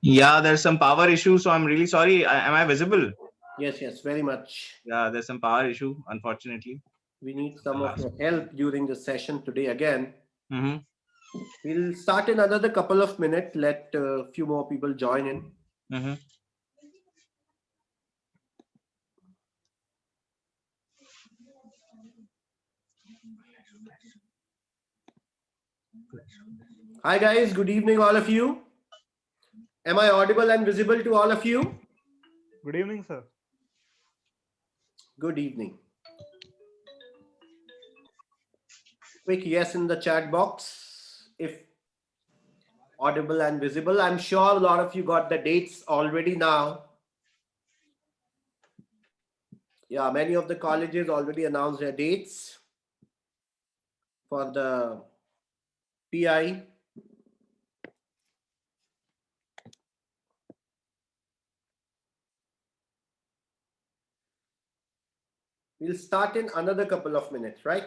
Yeah, there's some power issue, so I'm really sorry. Am I visible? Yes, yes, very much. Yeah, there's some power issue, unfortunately. We need some of your help during the session today again. Mm-hmm. We'll start in another couple of minutes. Let a few more people join in. Mm-hmm. Hi guys, good evening all of you. Am I audible and visible to all of you? Good evening, sir. Good evening. Quick yes in the chat box if audible and visible. I'm sure a lot of you got the dates already now. Yeah, many of the colleges already announced their dates for the PI. We'll start in another couple of minutes, right?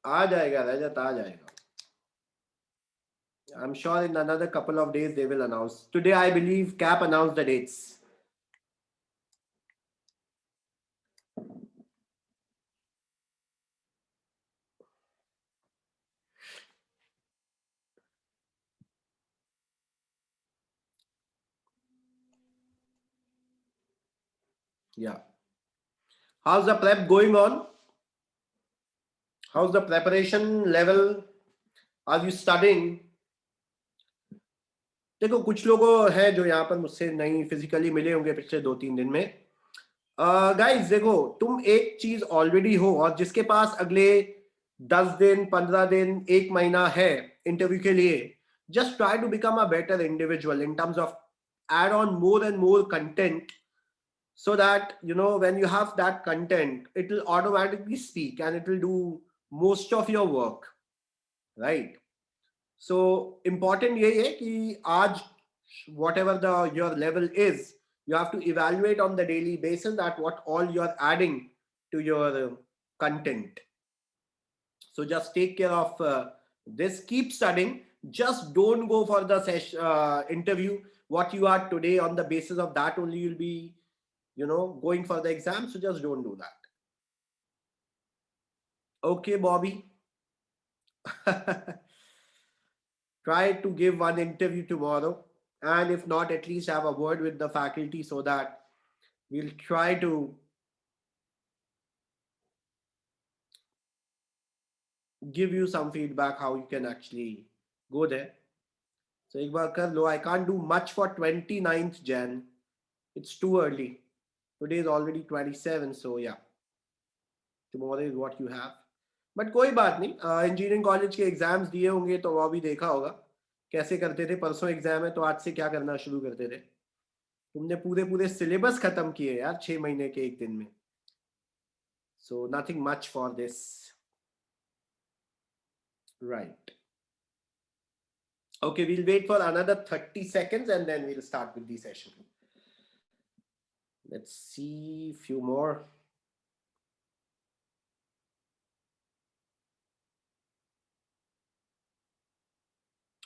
आ जाएगा रजत, आ जाएगा. I'm sure in another couple of days they will announce. Today, I believe CAP announced the dates. Yeah. How's the prep going on? How's the preparation level? Are you studying? देखो कुछ लोगों है जो यहाँ पर मुझसे नहीं फिजिकली मिले होंगे पिछले 2-3 दिन में. गाइस देखो, तुम एक चीज ऑलरेडी हो और जिसके पास अगले 10 दिन 15 दिन 1 महीना है इंटरव्यू के लिए, just try to become a better individual in terms of add on more and more content, so that you know when you have that content it will automatically speak and it will do most of your work, right? So important यही है कि आज whatever the your level is, you have to evaluate on the daily basis that what all you're adding to your content. So just take care of this, keep studying, just don't go for the interview what you are today on the basis of that only you'll be going for the exam. So just don't do that. Okay, Bobby. Try to give one interview tomorrow, and if not, at least have a word with the faculty so that we'll try to give you some feedback how you can actually go there. So ek baar kar lo. I can't do much for 29th Jan. It's too early. Today is already 27, so yeah. Tomorrow is what you have. But कोई बात नहीं, engineering college के exams दिए होंगे तो वो भी देखा होगा कैसे करते थे. परसों एग्जाम है तो आज से क्या करना शुरू करते थे. तुमने पूरे सिलेबस खत्म किए यार 6 महीने के एक दिन में. So nothing much for this. Right. Okay, we'll wait for another 30 seconds and then we'll start with the session. Let's see a few more.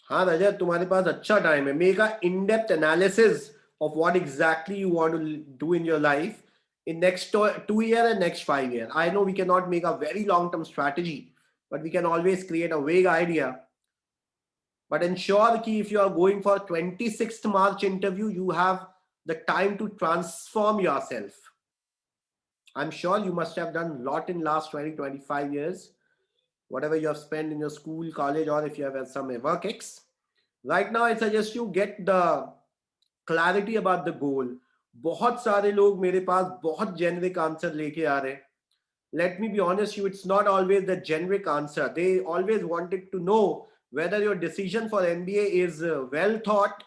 हाँ रजत, तुम्हारे पास अच्छा टाइम है. Make a in-depth analysis of what exactly you want to do in your life in next 2 years and next 5 years. I know we cannot make a very long-term strategy, but we can always create a vague idea. But ensure that if you are going for 26th March interview, you have the time to transform yourself. I'm sure you must have done a lot in last 20-25 years, whatever you have spent in your school, college, or if you have had some work ex. Right now, I suggest you get the clarity about the goal. बहुत सारे लोग मेरे पास बहुत generic answer लेके आ रहे हैं. Let me be honest, it's not always the generic answer. They always wanted to know whether your decision for MBA is well thought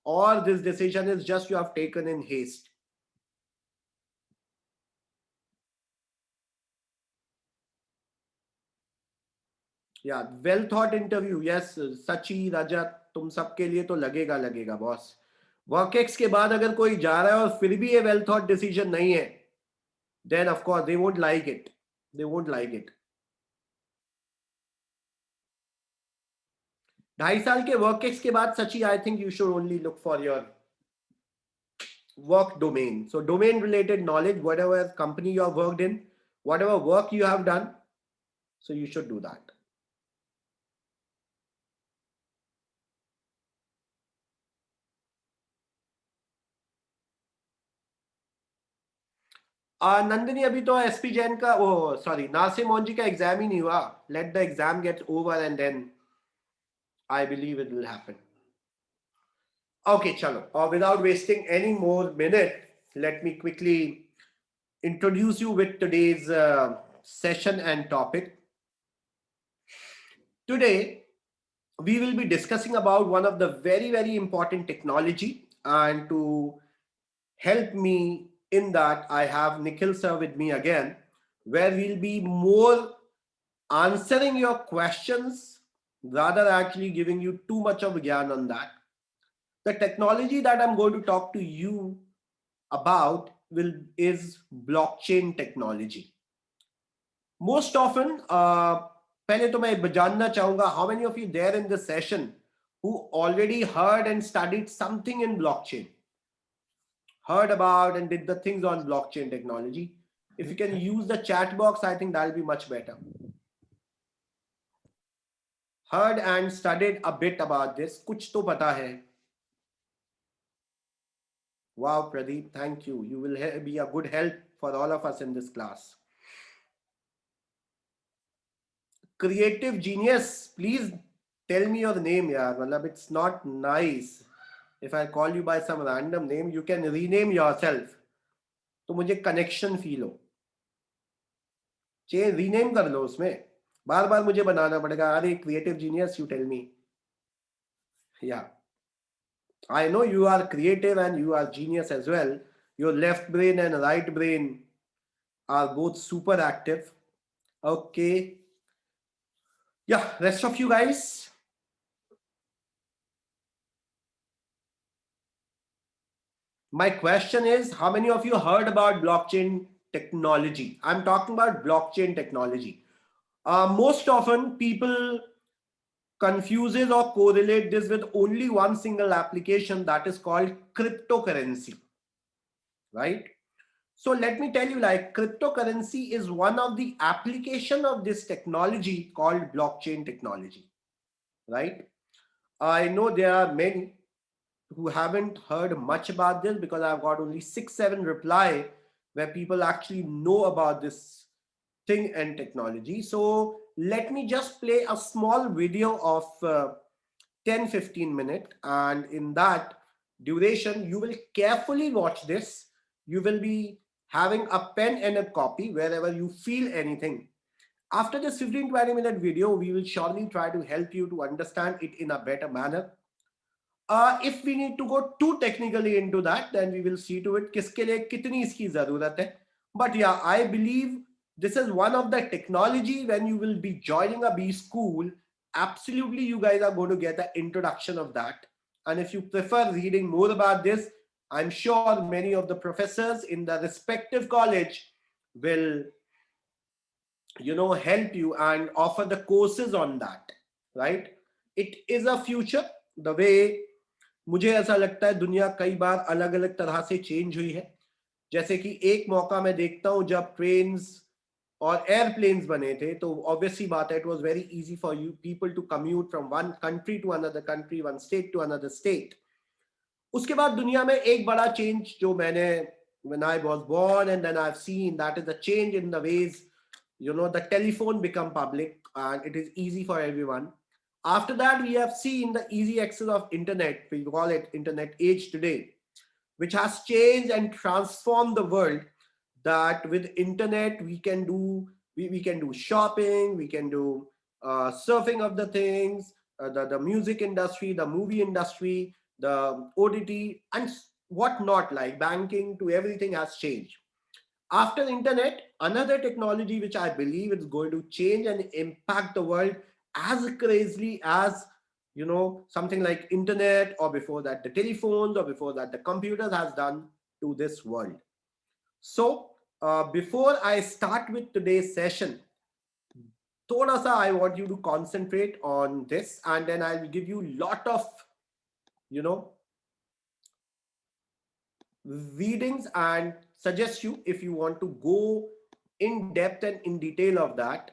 or this decision is just you have taken in haste. Yeah, well thought interview. Yes, Sachi, Rajat, तुम सबके लिए तो लगेगा boss. Work ex के बाद अगर कोई जा रहा है और फिर भी ये वेल थॉट डिसीजन नहीं है, then of course they won't like it. They won't like it. 2.5 साल के वर्कएक्स के बाद Sachi, I think you should only look for your work domain. So domain related knowledge, whatever company you have worked in, whatever work you have done, so you should do that. Nandini, अभी तो SP Jain का वो sorry नासिम मोंजी का exam ही नहीं हुआ. Let the exam get over and then I believe it will happen. Okay, chalo. Without wasting any more minute, let me quickly introduce you with today's session and topic. Today, we will be discussing about one of the very, very important technology, and to help me in that, I have Nikhil sir with me again, where we'll be more answering your questions rather actually giving you too much of gyan on that. The technology that I'm going to talk to you about is blockchain technology. Most often, पहले तो मैं जानना चाहूंगा, how many of you there in this session who already heard and studied something in blockchain, heard about and did the things on blockchain technology? If you can use the chat box, I think that'll be much better. Heard and studied a bit about this, कुछ तो पता है. Wow, Pradeep, thank you. You will be a good help for all of us in this class. Creative genius, please tell me your name, yaar. Matlab, it's not nice if I call you by some random name. You can rename yourself. तो मुझे connection feel हो. चाहिए rename कर लो उसमें. बार बार मुझे बनाना पड़ेगा. अरे creative genius, you tell me. Yeah. I know you are creative and you are genius as well. Your left brain and right brain are both super active. Okay. Yeah, rest of you guys. My question is, how many of you heard about blockchain technology? I'm talking about blockchain technology. Most often people confuses or correlate this with only one single application that is called cryptocurrency, right? So let me tell you, like, cryptocurrency is one of the application of this technology called blockchain technology, right? I know there are many who haven't heard much about this because I've got only 6-7 reply where people actually know about this thing and technology. So let me just play a small video of 10-15 minutes, and in that duration you will carefully watch this. You will be having a pen and a copy wherever you feel anything. After this 15-20 minute video, we will surely try to help you to understand it in a better manner. If we need to go too technically into that, then we will see to it किसके लिए कितनी इसकी जरूरत है. But yeah, I believe this is one of the technology when you will be joining a B school, absolutely you guys are going to get an introduction of that. And if you prefer reading more about this, I'm sure many of the professors in the respective college will, you know, help you and offer the courses on that, right? It is a future. The way मुझे ऐसा लगता है दुनिया कई बार अलग अलग तरह से चेंज हुई है. जैसे कि एक मौका मैं देखता हूं जब ट्रेन्स और एयरप्लेन्स बने थे, तो ऑब्वियसली बात है, it was very easy for you people to commute from one country to another country, one state to another state. उसके बाद दुनिया में एक बड़ा चेंज जो मैंने when I was born and then I've seen, that is the change in the ways, you know, the telephone become public and it is easy for everyone. After that, we have seen the easy access of internet. We call it internet age today, which has changed and transformed the world. That with internet we can do we can do shopping, we can do surfing of the things, the music industry, the movie industry, the OTT and whatnot, like banking to everything has changed. After the internet, another technology which I believe is going to change and impact the world as crazily as something like internet, or before that the telephones, or before that the computers has done to this world. So before I start with today's session, thoda sa I want you to concentrate on this, and then I'll give you lot of readings and suggest you, if you want to go in depth and in detail of that.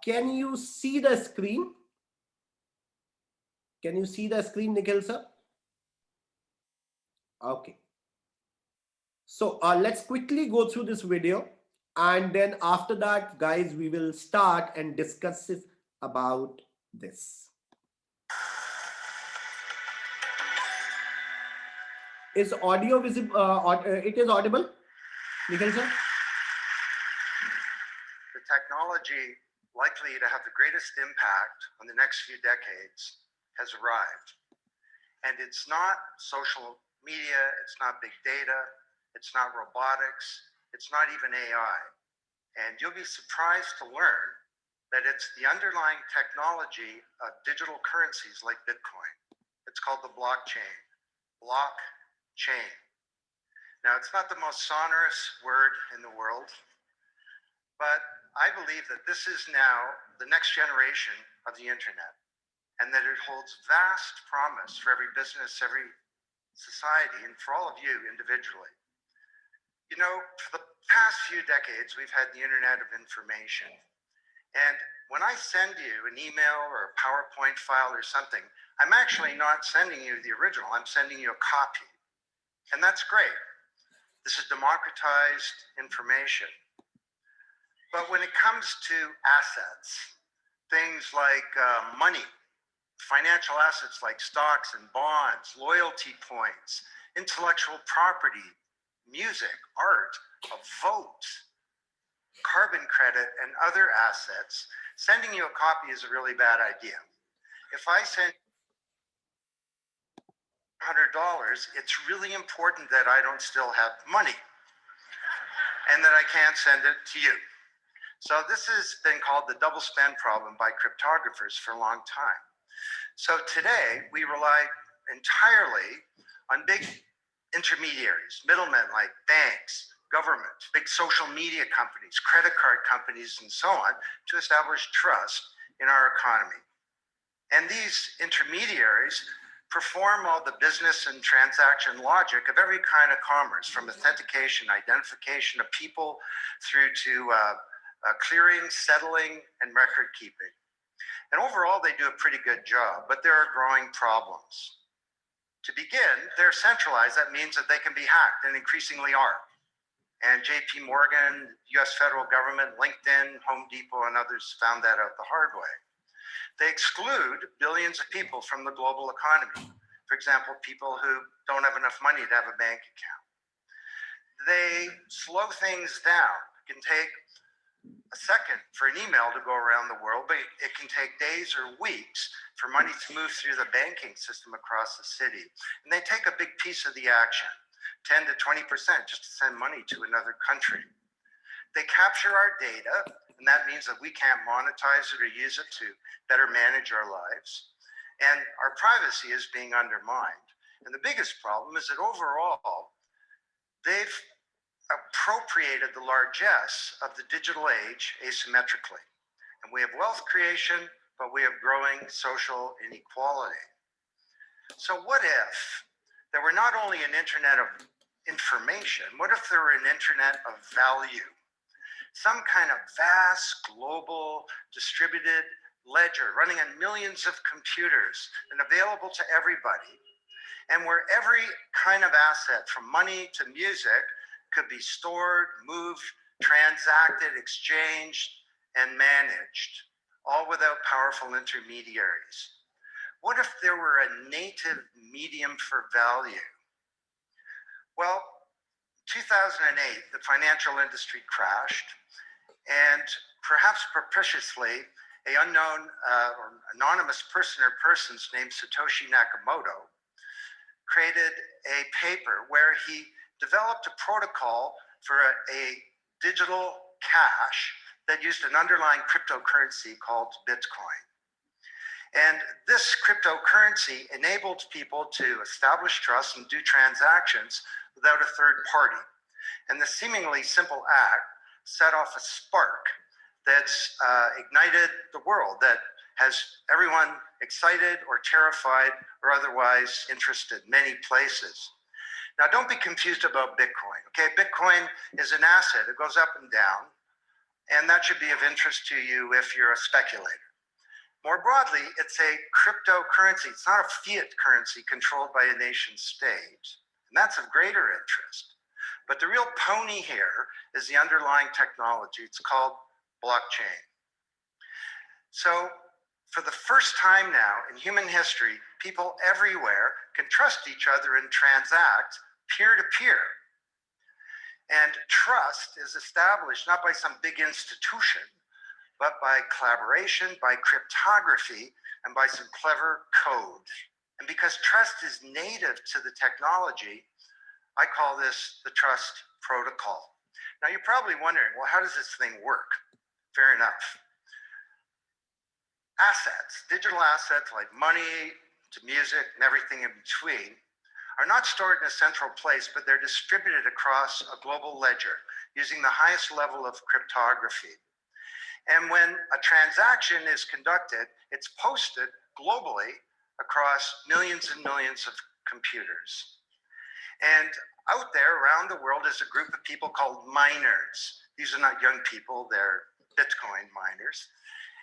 Can you see the screen? Can you see the screen, Nikhil sir? Okay. So let's quickly go through this video, and then after that, guys, we will start and discuss about this. Is audio visible? It is audible, Nikhil sir? The technology likely to have the greatest impact on the next few decades has arrived. And it's not social media, it's not big data, it's not robotics, it's not even AI. And you'll be surprised to learn that it's the underlying technology of digital currencies like Bitcoin. It's called the blockchain. Blockchain. Now, it's not the most sonorous word in the world, but I believe that this is now the next generation of the internet, and that it holds vast promise for every business, every society, and for all of you individually. For the past few decades, we've had the internet of information. And when I send you an email or a PowerPoint file or something, I'm actually not sending you the original, I'm sending you a copy. And that's great. This is democratized information. But when it comes to assets, things like money, financial assets like stocks and bonds, loyalty points, intellectual property, music, art, a vote, carbon credit, and other assets, sending you a copy is a really bad idea. If I send $100, it's really important that I don't still have money and that I can't send it to you. So this has been called the double spend problem by cryptographers for a long time. So today we rely entirely on big intermediaries, middlemen like banks, government, big social media companies, credit card companies, and so on, to establish trust in our economy. And these intermediaries perform all the business and transaction logic of every kind of commerce, from authentication, identification of people, through to clearing, settling, and record keeping. And overall, they do a pretty good job, but there are growing problems. To begin, they're centralized. That means that they can be hacked, and increasingly are. And JP Morgan, US federal government, LinkedIn, Home Depot, and others found that out the hard way. They exclude billions of people from the global economy. For example, people who don't have enough money to have a bank account. They slow things down. It can take a second for an email to go around the world, but it can take days or weeks for money to move through the banking system across the city. And they take a big piece of the action, 10 to 20%, just to send money to another country. They capture our data, and that means that we can't monetize it or use it to better manage our lives. And our privacy is being undermined. And the biggest problem is that overall, they've appropriated the largesse of the digital age asymmetrically. And we have wealth creation, but we have growing social inequality. So what if there were not only an internet of information, what if there were an internet of value? Some kind of vast, global, distributed ledger running on millions of computers and available to everybody, and where every kind of asset, from money to music, could be stored, moved, transacted, exchanged, and managed, all without powerful intermediaries. What if there were a native medium for value? Well, 2008, the financial industry crashed, and perhaps propitiously, an unknown or anonymous person or persons named Satoshi Nakamoto created a paper where he developed a protocol for a digital cash that used an underlying cryptocurrency called Bitcoin. And this cryptocurrency enabled people to establish trust and do transactions without a third party. And the seemingly simple act set off a spark that's ignited the world, that has everyone excited or terrified or otherwise interested many places. Now, don't be confused about Bitcoin, okay? Bitcoin is an asset. It goes up and down, and that should be of interest to you if you're a speculator. More broadly, it's a cryptocurrency. It's not a fiat currency controlled by a nation state, and that's of greater interest. But the real pony here is the underlying technology. It's called blockchain. So for the first time now in human history, people everywhere can trust each other and transact peer-to-peer. And trust is established not by some big institution, but by collaboration, by cryptography, and by some clever code. And because trust is native to the technology, I call this the trust protocol. Now you're probably wondering, well, how does this thing work? Fair enough. Assets, digital assets like money to music and everything in between, are not stored in a central place, but they're distributed across a global ledger using the highest level of cryptography. And when a transaction is conducted, it's posted globally across millions and millions of computers. And out there around the world is a group of people called miners. These are not young people, they're Bitcoin miners.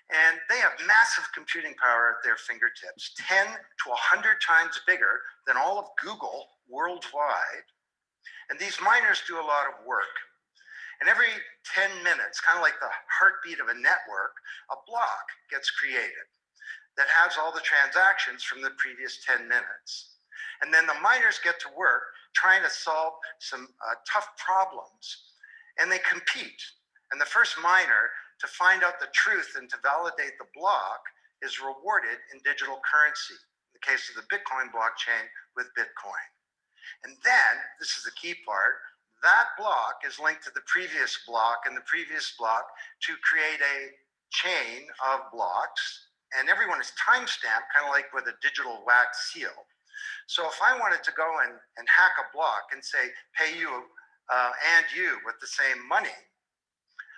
And they have massive computing power at their fingertips, 10 to 100 times bigger than all of Google worldwide. And these miners do a lot of work. And every 10 minutes, kind of like the heartbeat of a network, a block gets created that has all the transactions from the previous 10 minutes. And then the miners get to work trying to solve some tough problems, and they compete. And the first miner to find out the truth and to validate the block is rewarded in digital currency, in the case of the Bitcoin blockchain with Bitcoin. And then, this is the key part, that block is linked to the previous block and the previous block to create a chain of blocks, and everyone is timestamped, kind of like with a digital wax seal. So if I wanted to go and hack a block and say, pay you and you with the same money,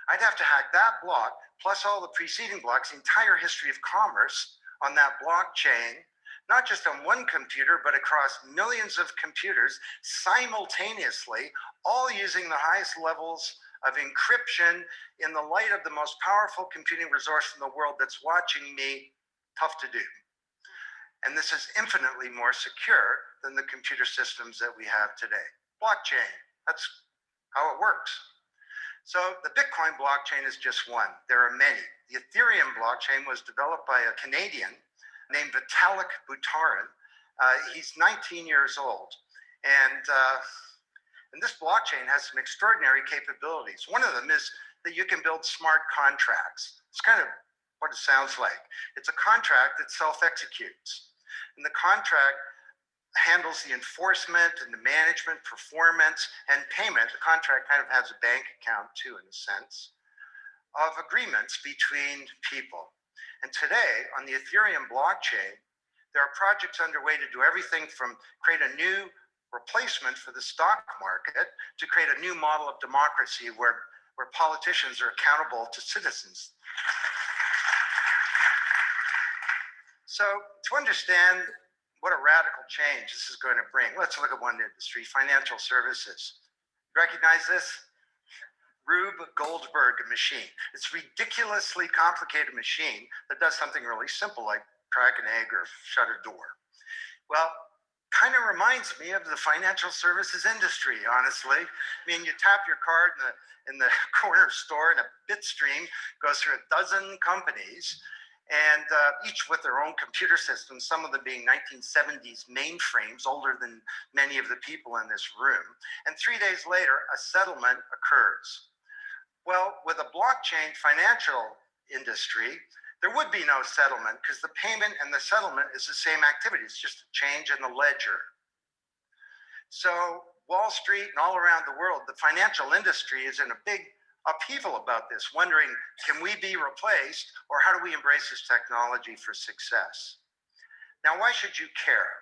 I'd have to hack that block, plus all the preceding blocks, the entire history of commerce on that blockchain, not just on one computer, but across millions of computers simultaneously, all using the highest levels of encryption in the light of the most powerful computing resource in the world that's watching me. Tough to do. And this is infinitely more secure than the computer systems that we have today. Blockchain, that's how it works. So the Bitcoin blockchain is just one. There are many. The Ethereum blockchain was developed by a Canadian named Vitalik Buterin. He's 19 years old. And this blockchain has some extraordinary capabilities. One of them is that you can build smart contracts. It's kind of what it sounds like. It's a contract that self-executes. And the contract handles the enforcement and the management, performance, and payment. The contract kind of has a bank account too, in a sense, of agreements between people. And today, on the Ethereum blockchain, there are projects underway to do everything from create a new replacement for the stock market to create a new model of democracy where politicians are accountable to citizens. So to understand what a radical change this is going to bring, let's look at one industry, financial services. Recognize this? Rube Goldberg machine. It's a ridiculously complicated machine that does something really simple like crack an egg or shut a door. Well, kind of reminds me of the financial services industry, honestly. I mean, you tap your card in the corner store and a bit stream goes through a dozen companies, and each with their own computer systems, some of them being 1970s mainframes, older than many of the people in this room. And 3 days later, a settlement occurs. Well, with a blockchain financial industry, there would be no settlement because the payment and the settlement is the same activity. It's just a change in the ledger. So Wall Street and all around the world, the financial industry is in a big upheaval about this, wondering, can we be replaced, or how do we embrace this technology for success? Now, why should you care?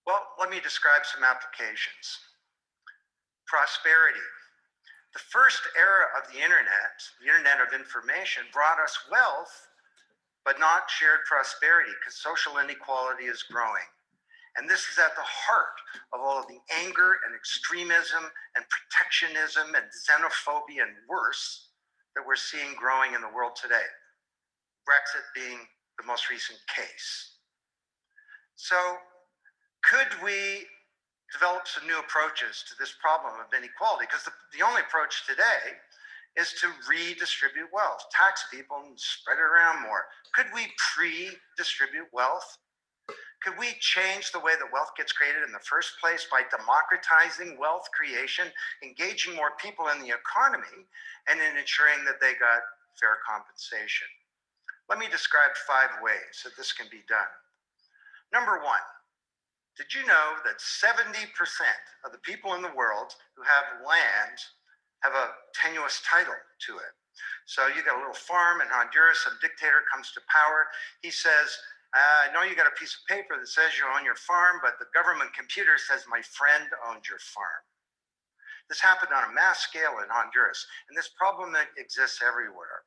Well, let me describe some applications. Prosperity. The first era of the internet of information, brought us wealth, but not shared prosperity, because social inequality is growing. And this is at the heart of all of the anger and extremism and protectionism and xenophobia and worse that we're seeing growing in the world today. Brexit being the most recent case. So could we develop some new approaches to this problem of inequality? Because the only approach today is to redistribute wealth, tax people and spread it around more. Could we pre-distribute wealth? Could we change the way that wealth gets created in the first place by democratizing wealth creation, engaging more people in the economy, and in ensuring that they got fair compensation? Let me describe 5 ways that this can be done. Number 1, did you know that 70% of the people in the world who have land have a tenuous title to it? So you got a little farm in Honduras, some dictator comes to power. He says, I know you got a piece of paper that says you own your farm, but the government computer says my friend owns your farm. This happened on a mass scale in Honduras, and this problem exists everywhere.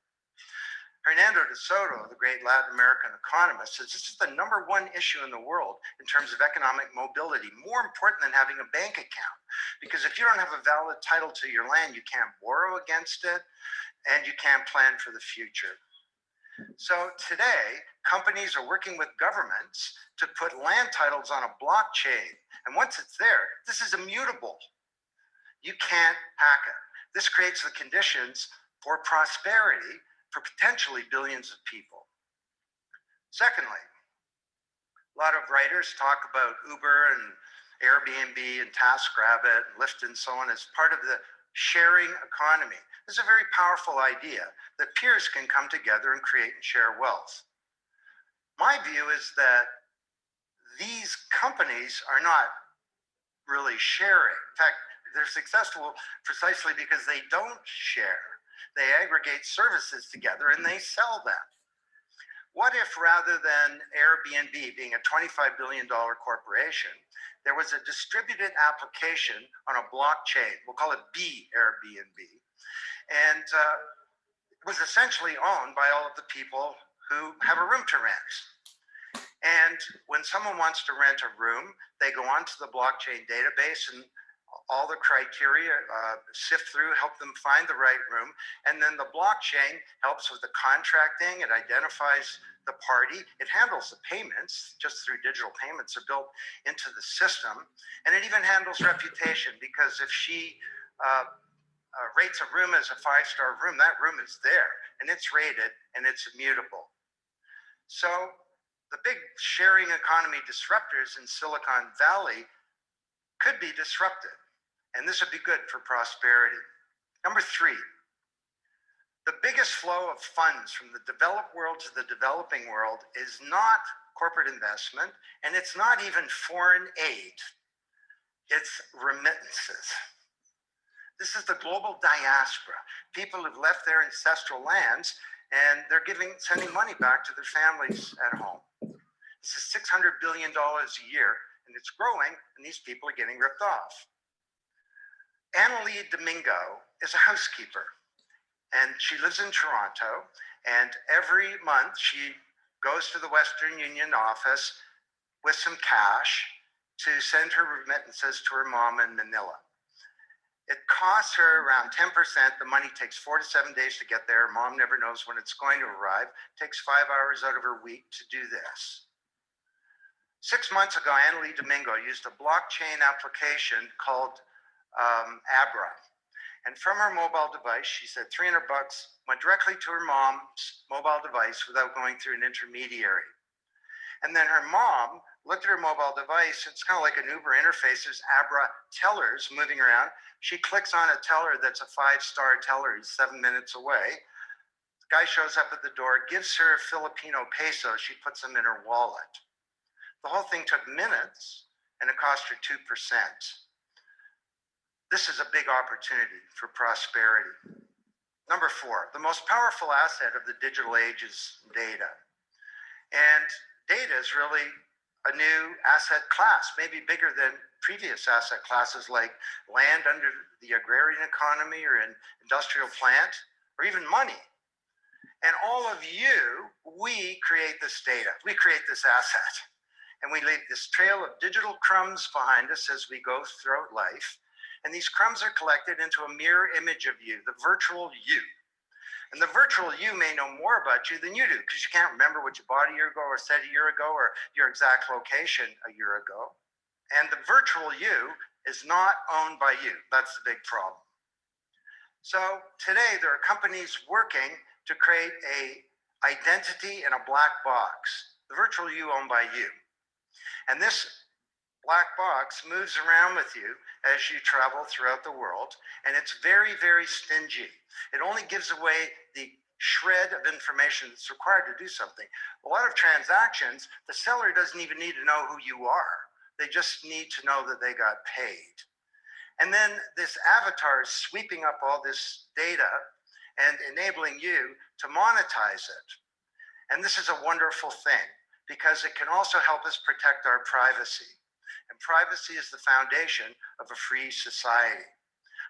Hernando de Soto, the great Latin American economist, says this is the #1 issue in the world in terms of economic mobility, more important than having a bank account. Because if you don't have a valid title to your land, you can't borrow against it, and you can't plan for the future. So today, companies are working with governments to put land titles on a blockchain. And once it's there, this is immutable. You can't hack it. This creates the conditions for prosperity for potentially billions of people. Secondly, a lot of writers talk about Uber and Airbnb and TaskRabbit and Lyft and so on as part of the sharing economy. This is a very powerful idea that peers can come together and create and share wealth. My view is that these companies are not really sharing. In fact, they're successful precisely because they don't share. They aggregate services together and they sell them. What if rather than Airbnb being a $25 billion corporation, there was a distributed application on a blockchain, we'll call it B Airbnb, and it was essentially owned by all of the people who have a room to rent. And when someone wants to rent a room, they go onto the blockchain database and all the criteria sift through, help them find the right room. And then the blockchain helps with the contracting. It identifies the party. It handles the payments, just through digital payments are built into the system. And it even handles reputation, because if she rates a room as a 5-star room, that room is there and it's rated and it's immutable. So the big sharing economy disruptors in Silicon Valley could be disrupted. And this would be good for prosperity. Number 3, the biggest flow of funds from the developed world to the developing world is not corporate investment, and it's not even foreign aid. It's remittances. This is the global diaspora. People who've left their ancestral lands and they're sending money back to their families at home. This is $600 billion a year, and it's growing, and these people are getting ripped off. Annalie Domingo is a housekeeper, and she lives in Toronto, and every month she goes to the Western Union office with some cash to send her remittances to her mom in Manila. It costs her around 10%. The money takes 4 to 7 days to get there. Mom never knows when it's going to arrive. It takes 5 hours out of her week to do this. 6 months ago, Annalie Domingo used a blockchain application called Abra. And from her mobile device, she said $300 went directly to her mom's mobile device without going through an intermediary. And then her mom looked at her mobile device. It's kind of like an Uber interface. There's Abra tellers moving around. She clicks on a teller that's a 5-star teller. He's 7 minutes away. The guy shows up at the door, gives her Filipino peso. She puts them in her wallet. The whole thing took minutes, and it cost her 2%. This is a big opportunity for prosperity. Number 4, the most powerful asset of the digital age is data. And data is really a new asset class, maybe bigger than previous asset classes like land under the agrarian economy or an industrial plant, or even money. And all of you, we create this data, we create this asset. And we leave this trail of digital crumbs behind us as we go throughout life. And these crumbs are collected into a mirror image of you, the virtual you. And the virtual you may know more about you than you do, because you can't remember what you bought a year ago or said a year ago or your exact location a year ago. And the virtual you is not owned by you. That's the big problem. So today there are companies working to create a identity in a black box, the virtual you owned by you. And this black box moves around with you as you travel throughout the world, and it's very, very stingy. It only gives away the shred of information that's required to do something. A lot of transactions, the seller doesn't even need to know who you are. They just need to know that they got paid. And then this avatar is sweeping up all this data and enabling you to monetize it. And this is a wonderful thing, because it can also help us protect our privacy. And privacy is the foundation of a free society.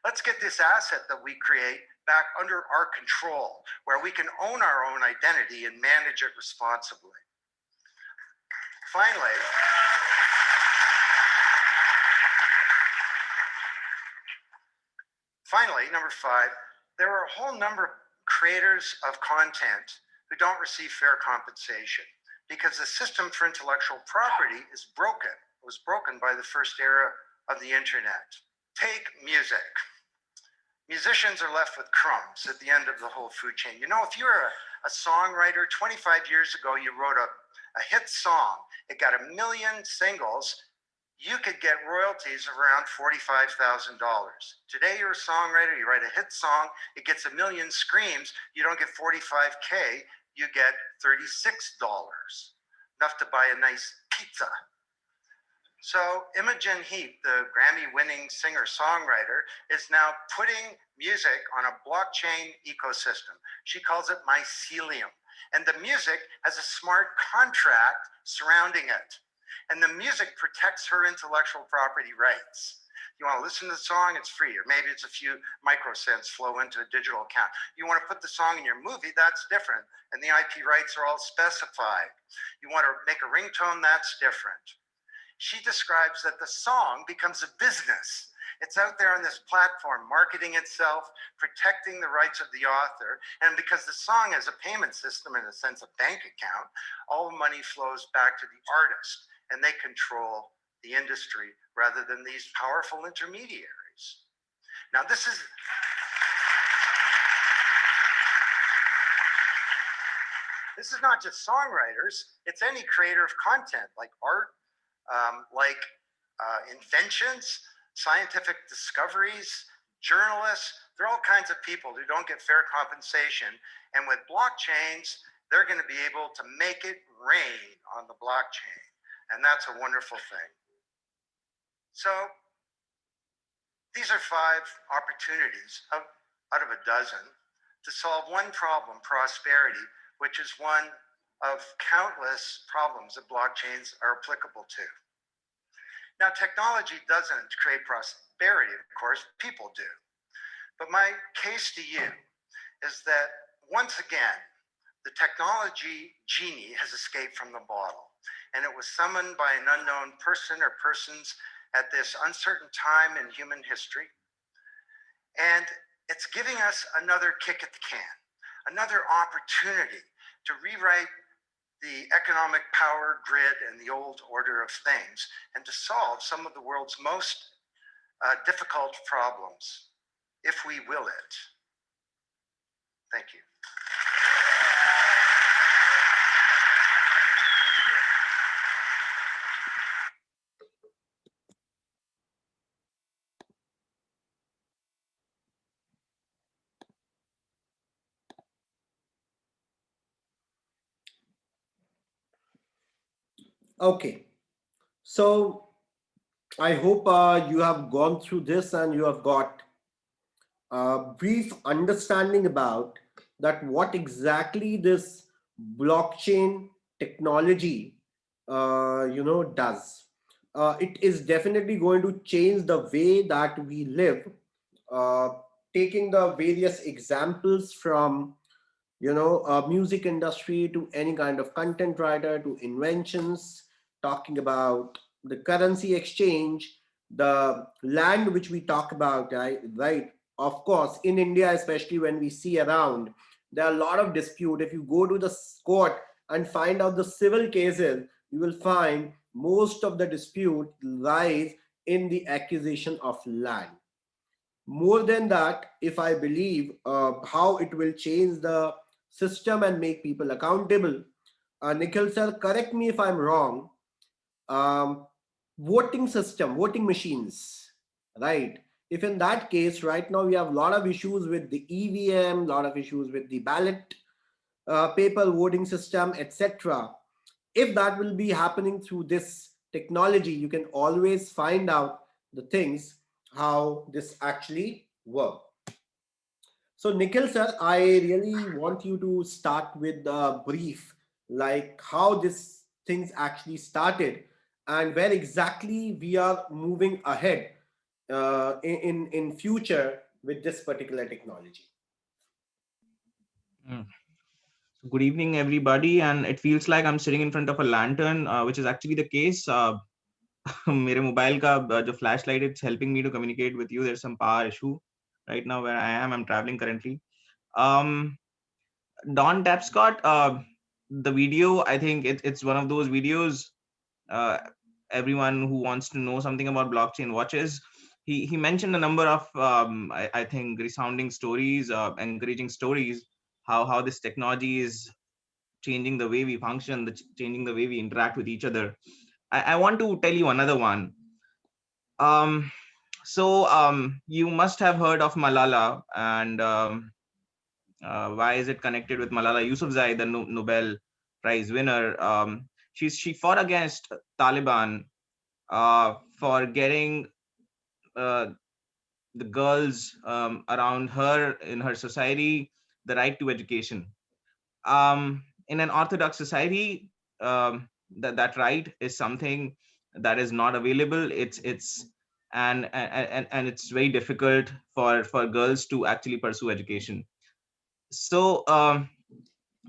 Let's get this asset that we create back under our control, where we can own our own identity and manage it responsibly. Finally, number 5, there are a whole number of creators of content who don't receive fair compensation, because the system for intellectual property is broken. It was broken by the first era of the internet. Take music. Musicians are left with crumbs at the end of the whole food chain. You know, if you're a songwriter, 25 years ago, you wrote a hit song, it got 1 million singles, you could get royalties of around $45,000. Today, you're a songwriter, you write a hit song, it gets 1 million screams, you don't get 45K, you get $36, enough to buy a nice pizza. So Imogen Heap, the Grammy-winning singer-songwriter, is now putting music on a blockchain ecosystem. She calls it mycelium. And the music has a smart contract surrounding it. And the music protects her intellectual property rights. You want to listen to the song, it's free, or maybe it's a few microcents flow into a digital account. You want to put the song in your movie, that's different. And the IP rights are all specified. You want to make a ringtone, that's different. She describes that the song becomes a business. It's out there on this platform, marketing itself, protecting the rights of the author. And because the song has a payment system, in a sense, a bank account, all the money flows back to the artist, and they control the industry rather than these powerful intermediaries. Now, this is not just songwriters, it's any creator of content, like art, inventions, scientific discoveries, journalists. There are all kinds of people who don't get fair compensation. And with blockchains, they're going to be able to make it rain on the blockchain. And that's a wonderful thing. So these are 5 opportunities out of a dozen to solve one problem, prosperity, which is one of countless problems that blockchains are applicable to. Now, technology doesn't create prosperity, of course, people do. But my case to you is that, once again, the technology genie has escaped from the bottle, and it was summoned by an unknown person or persons at this uncertain time in human history. And it's giving us another kick at the can, another opportunity to rewrite the economic power grid and the old order of things, and to solve some of the world's most difficult problems, if we will it. Thank you. Okay, so I hope you have gone through this and you have got a brief understanding about that what exactly this blockchain technology does. It is definitely going to change the way that we live. uh, Taking the various examples from music industry to any kind of content writer to inventions, talking about the currency exchange, the land which we talk about, right? Of course, in India, especially when we see around, there are a lot of dispute. If you go to the court and find out the civil cases, you will find most of the dispute lies in the acquisition of land. More than that, if I believe how it will change the system and make people accountable, Nikhil sir, correct me if I'm wrong. um, Voting system, voting machines, right? If in that case, right now we have a lot of issues with the EVM, a lot of issues with the ballot paper voting system, etc. If that will be happening through this technology, you can always find out the things how this actually work. So Nikhil sir, I really want you to start with a brief, like how this things actually started and where exactly we are moving ahead in future with this particular technology. Mm. So good evening, everybody. And it feels like I'm sitting in front of a lantern, which is actually the case. मेरे mobile का जो flashlight, it's helping me to communicate with you. There's some power issue right now where I am. I'm traveling currently. Um, Don Tapscott, the video, I think it's one of those videos uh, everyone who wants to know something about blockchain watches. He mentioned a number of I think resounding stories, encouraging stories, how this technology is changing the way we function, changing the way we interact with each other. I want to tell you another one. Um, you must have heard of Malala, and why is it connected with Malala Yousafzai, the Nobel Prize winner? She fought against Taliban for getting uh, the girls around her in her society the right to education. In an orthodox society, that right is something that is not available. And it's very difficult for girls to actually pursue education. So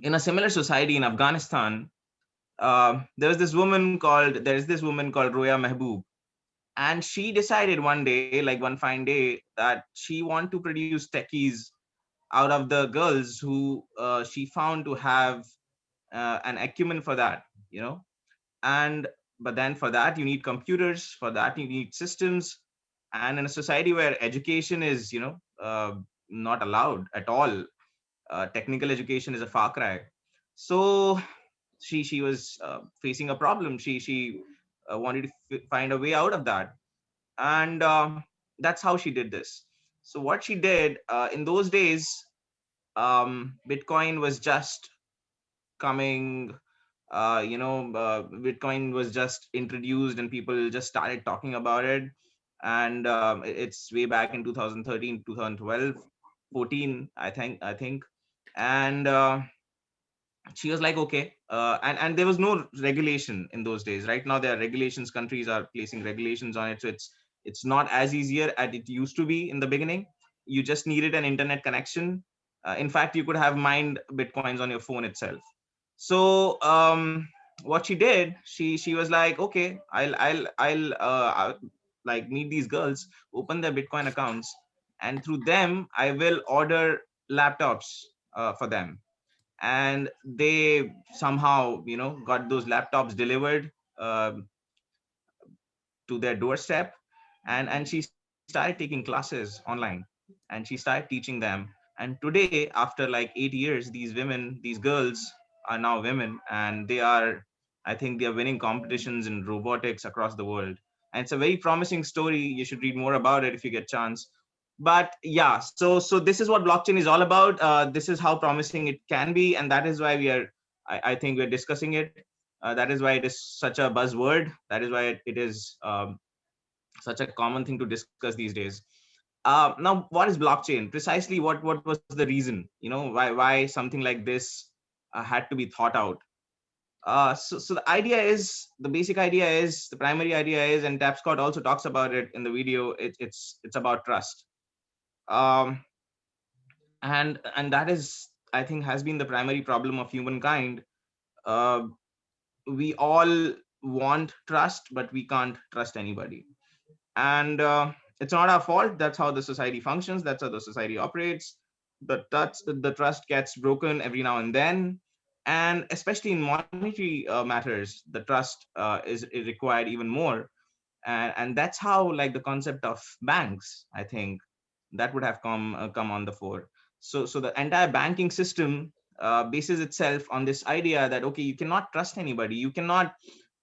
in a similar society in Afghanistan, there is this woman called Roya Mehboob, and she decided one day, like one fine day, that she want to produce techies out of the girls who she found to have an acumen for that, you know. And but then for that you need computers, for that you need systems, and in a society where education is, not allowed at all, technical education is a far cry. So she was facing a problem. She wanted to find a way out of that, and that's how she did this. So what she did in those days, Bitcoin was just coming. Bitcoin was just introduced, and people just started talking about it. And it's way back in 2013, 2012, 14, I think. And she was like, okay. And there was no regulation in those days. Right now there are regulations, countries are placing regulations on it, so it's not as easier as it used to be in the beginning. You just needed an internet connection. In fact, you could have mined bitcoins on your phone itself. So what she did, she was like, okay, I'll like meet these girls, open their bitcoin accounts, and through them I will order laptops for them. And they somehow, got those laptops delivered to their doorstep. And she started taking classes online, and she started teaching them. And today, after like 8 years, these girls are now women, and I think they are winning competitions in robotics across the world. And it's a very promising story. You should read more about it if you get chance. But yeah, so this is what blockchain is all about. This is how promising it can be, and that is why I think we're discussing it. That is why it is such a buzzword. That is why it is such a common thing to discuss these days. Now, what is blockchain? Precisely, what was the reason? Why something like this had to be thought out. So the idea is, the basic idea is, the primary idea is, and Tapscott also talks about it in the video. It's about trust, um, and that is, I think, has been the primary problem of humankind. Uh, we all want trust, but we can't trust anybody, and it's not our fault. That's how the society functions. That's how the society operates. The trust gets broken every now and then, and especially in monetary matters, the trust is required even more. And that's how, like, the concept of banks, I think, that would have come on the fore. So the entire banking system bases itself on this idea that, okay, you cannot trust anybody. You cannot,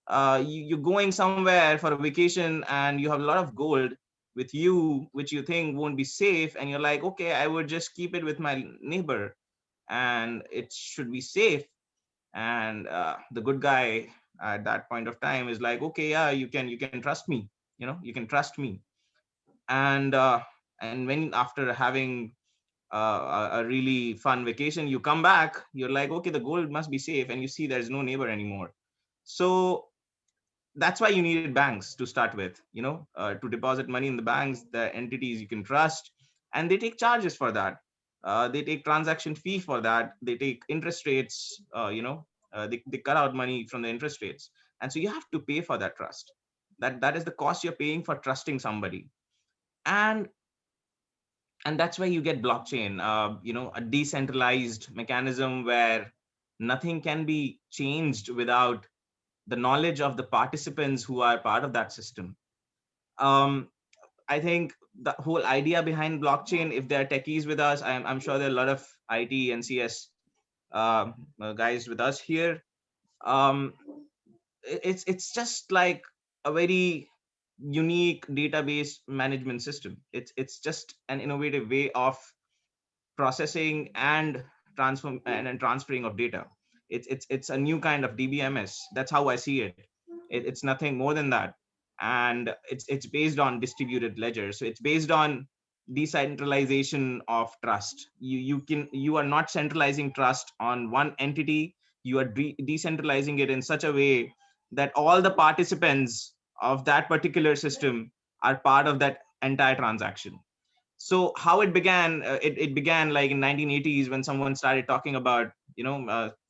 you're going somewhere for a vacation and you have a lot of gold with you, which you think won't be safe, and you're like, okay, I would just keep it with my neighbor and it should be safe. And the good guy at that point of time is like, okay, yeah, you can trust me, you can trust me. And when, after having a really fun vacation, you come back, you're like, okay, the gold must be safe, and you see there's no neighbor anymore. So that's why you needed banks to start with, to deposit money in the banks, the entities you can trust. And they take charges for that. They take transaction fee for that. They take interest rates. They cut out money from the interest rates, and so you have to pay for that trust. That is the cost you're paying for trusting somebody. And and that's why you get blockchain, a decentralized mechanism where nothing can be changed without the knowledge of the participants who are part of that system. um, I think the whole idea behind blockchain, if there are techies with us, I'm sure there are a lot of IT and CS guys with us here. um, it's just like a very unique database management system. It's just an innovative way of processing and transferring of data. It's a new kind of DBMS. That's how I see it. It's nothing more than that. And it's based on distributed ledger. So it's based on decentralization of trust. You are not centralizing trust on one entity. You are decentralizing it in such a way that all the participants of that particular system are part of that entire transaction. So how it began, it began like in 1980s, when someone started talking about,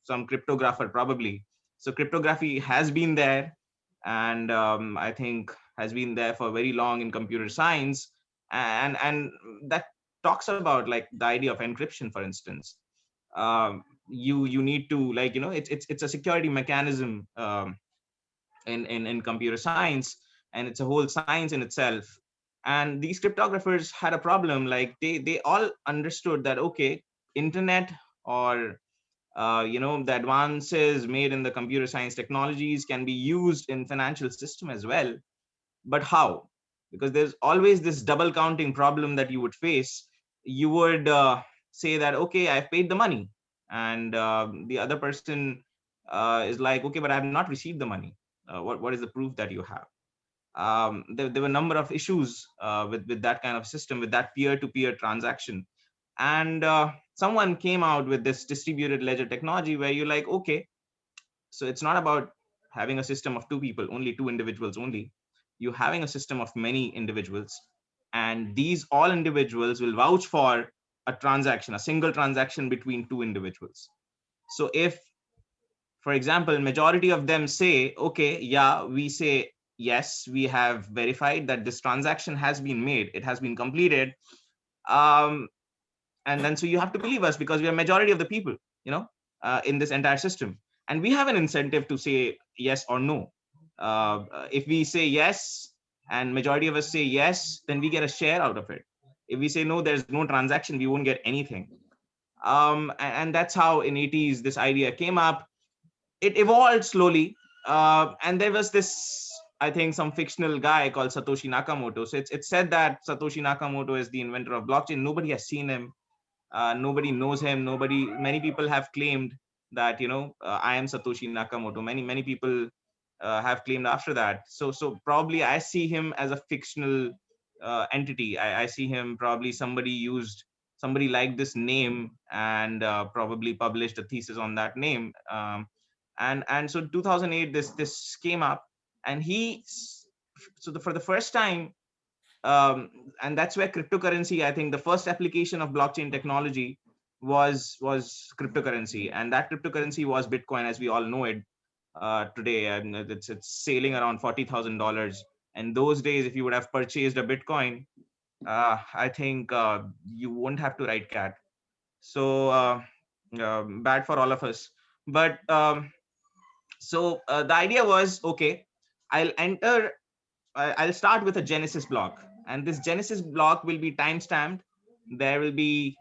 some cryptographer probably. So cryptography has been there, and I think has been there for very long in computer science. And that talks about, like, the idea of encryption, for instance. You need to, like, it's a security mechanism, in computer science, and it's a whole science in itself. And these cryptographers had a problem. Like, they all understood that, okay, internet, or the advances made in the computer science technologies can be used in financial system as well. But how? Because there's always this double counting problem that you would face. You would say that, okay, I've paid the money, and the other person is like, okay, but I have not received the money. What is the proof that you have? There were a number of issues with that kind of system, with that peer-to-peer transaction. And someone came out with this distributed ledger technology, where you're like, okay, so it's not about having a system of two people, only two individuals only. You're having a system of many individuals, and these all individuals will vouch for a transaction, a single transaction between two individuals. So if, for example, majority of them say, okay, yeah, we say yes, we have verified that this transaction has been made, it has been completed. um, and then, so you have to believe us, because we are majority of the people, you know in this entire system. And we have an incentive to say yes or no. If we say yes, and majority of us say yes, then we get a share out of it. If we say no, there's no transaction, we won't get anything. And that's how in 80s this idea came up. It evolved slowly. And there was this, I think, some fictional guy called Satoshi Nakamoto. So it's said that Satoshi Nakamoto is the inventor of blockchain. Nobody has seen him. Nobody knows him. Many people have claimed that, I am Satoshi Nakamoto. Many people have claimed after that. So probably I see him as a fictional entity. I see him probably somebody liked this name and probably published a thesis on that name. And so 2008 this came up, and for the first time, and that's where cryptocurrency, I think the first application of blockchain technology was cryptocurrency, and that cryptocurrency was Bitcoin as we all know it today. And it's sailing around $40,000. And those days, if you would have purchased a Bitcoin, I think you won't have to write cat. So bad for all of us. But the idea was, okay, I'll enter I'll start with a Genesis block, and this Genesis block will be time stamped. There will be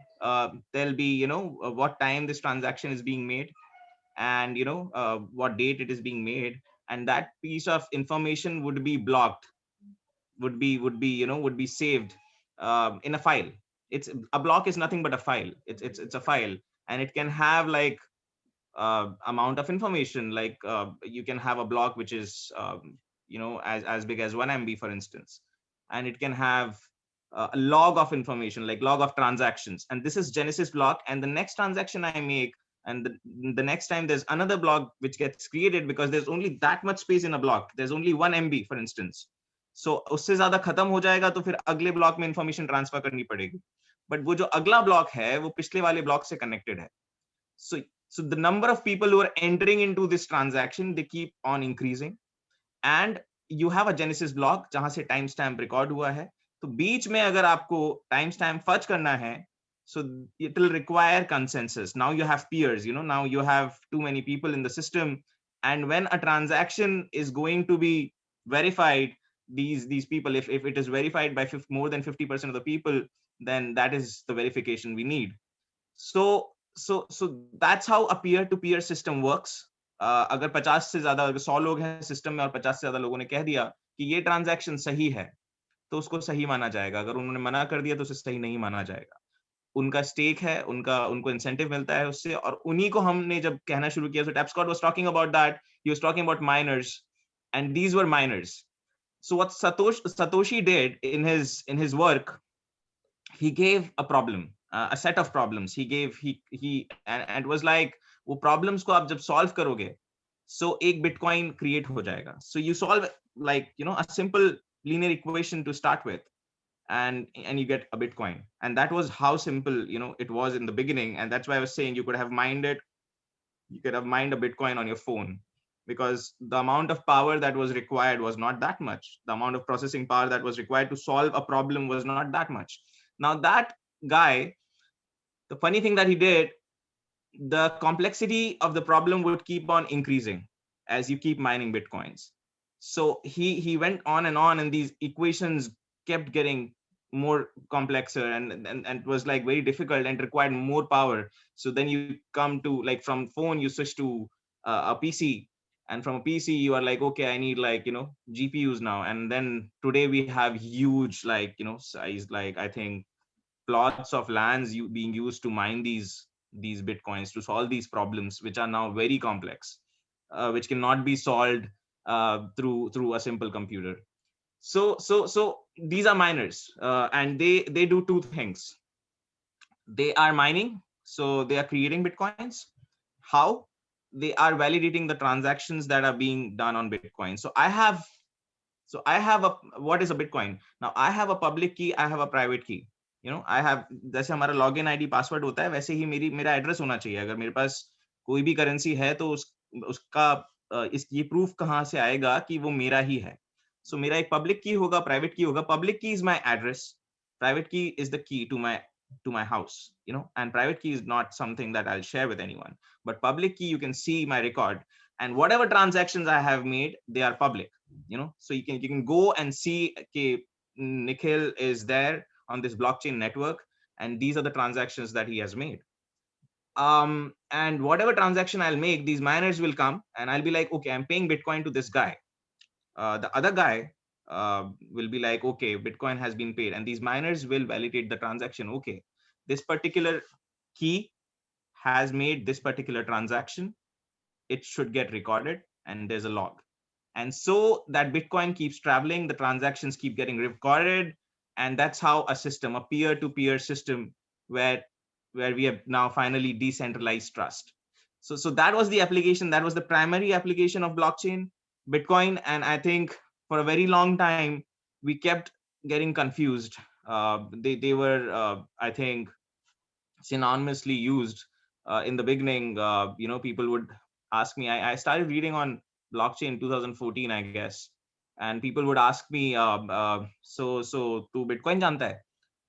there'll be what time this transaction is being made, and what date it is being made, and that piece of information would be blocked, would be saved in a file. It's a block is nothing but a file. It's a file, and it can have like amount of information, like you can have a block which is as big as 1 MB, for instance, and it can have a log of information, like log of transactions, and this is Genesis block. And the next transaction I make, and the next time there's another block which gets created, because there's only that much space in a block, there's only 1 MB, for instance. So उससे ज्यादा खत्म हो जाएगा तो फिर अगले block में information transfer करनी पड़ेगी, बट वो जो अगला ब्लॉक है वो पिछले वाले ब्लॉक से कनेक्टेड है. So the number of people who are entering into this transaction, they keep on increasing, and you have a Genesis block जहां से टाइम स्टैम्प रिकॉर्ड हुआ है. तो बीच में अगर आपको टाइम स्टैम्प फर्ज करना है, so it will require consensus. Now you have peers, now you have too many people in the system, and when a transaction is going to be verified, these people, if it is verified by more than 50% of the people, then that is the verification we need. So that's how a peer to peer system works. अगर 50 से ज्यादा, अगर 100 लोग हैं system में और 50 से ज्यादा लोगों ने कह दिया कि ये ट्रांजैक्शन सही है, तो उसको सही माना जाएगा. अगर उन्होंने मना कर दिया तो उसे सही नहीं माना जाएगा. उनका स्टेक है, उनको इंसेंटिव मिलता है उससे, और उन्हीं को हमने जब कहना शुरू किया, so Tapscott was talking about that. He was talking about miners, and these were miners. So what Satoshi did in his work, he gave a problem, a set of problems. He gave he and it was like, वो problems को आप जब solve करोगे, so एक Bitcoin create हो जाएगा. So you solve like a simple linear equation to start with, and you get a Bitcoin. And that was how simple it was in the beginning. And that's why I was saying you could have mined a Bitcoin on your phone, because the amount of power that was required was not that much. The amount of processing power that was required to solve a problem was not that much. Now that guy, the funny thing that he did, the complexity of the problem would keep on increasing as you keep mining Bitcoins. So he went on, and these equations kept getting more complexer, and it was like very difficult and required more power. So then you come to, like, from phone you switch to a PC, and from a PC you are like, okay, I need like GPUs now. And then today we have huge, like size, like I think plots of lands being used to mine these Bitcoins, to solve these problems which are now very complex, which cannot be solved through a simple computer. So these are miners, and they do two things. They are mining, so they are creating Bitcoins. How? They are validating the transactions that are being done on Bitcoin. So I have a, what is a Bitcoin? Now I have a public key, I have a private key. I have, जैसे हमारा login ID password होता है, वैसे ही मेरा address होना चाहिए. अगर मेरे पास कोई भी करेंसी है तो उसका ये प्रूफ कहाँ से आएगा कि वो मेरा ही है. सो मेरा एक पब्लिक की होगा, प्राइवेट की होगा. पब्लिक की इज माय एड्रेस, प्राइवेट की is the key to my house, and private key is not something that I'll share with anyone. But public key, you can see my record, and whatever transactions I have made, they are public. So you can go and see, okay, Nikhil is there on this blockchain network, and these are the transactions that he has made. And whatever transaction I'll make, these miners will come and I'll be like, okay, I'm paying Bitcoin to this guy. The other guy will be like, okay, Bitcoin has been paid, and these miners will validate the transaction. Okay, this particular key has made this particular transaction. It should get recorded, and there's a log. And so that Bitcoin keeps traveling, the transactions keep getting recorded, and that's how a system, a peer-to-peer system, where we have now finally decentralized trust. So that was the application, that was the primary application of blockchain, Bitcoin. And I think for a very long time we kept getting confused. They were I think synonymously used in the beginning. People would ask me. I started reading on blockchain in 2014, I guess, and people would ask me, so tu Bitcoin janta hai?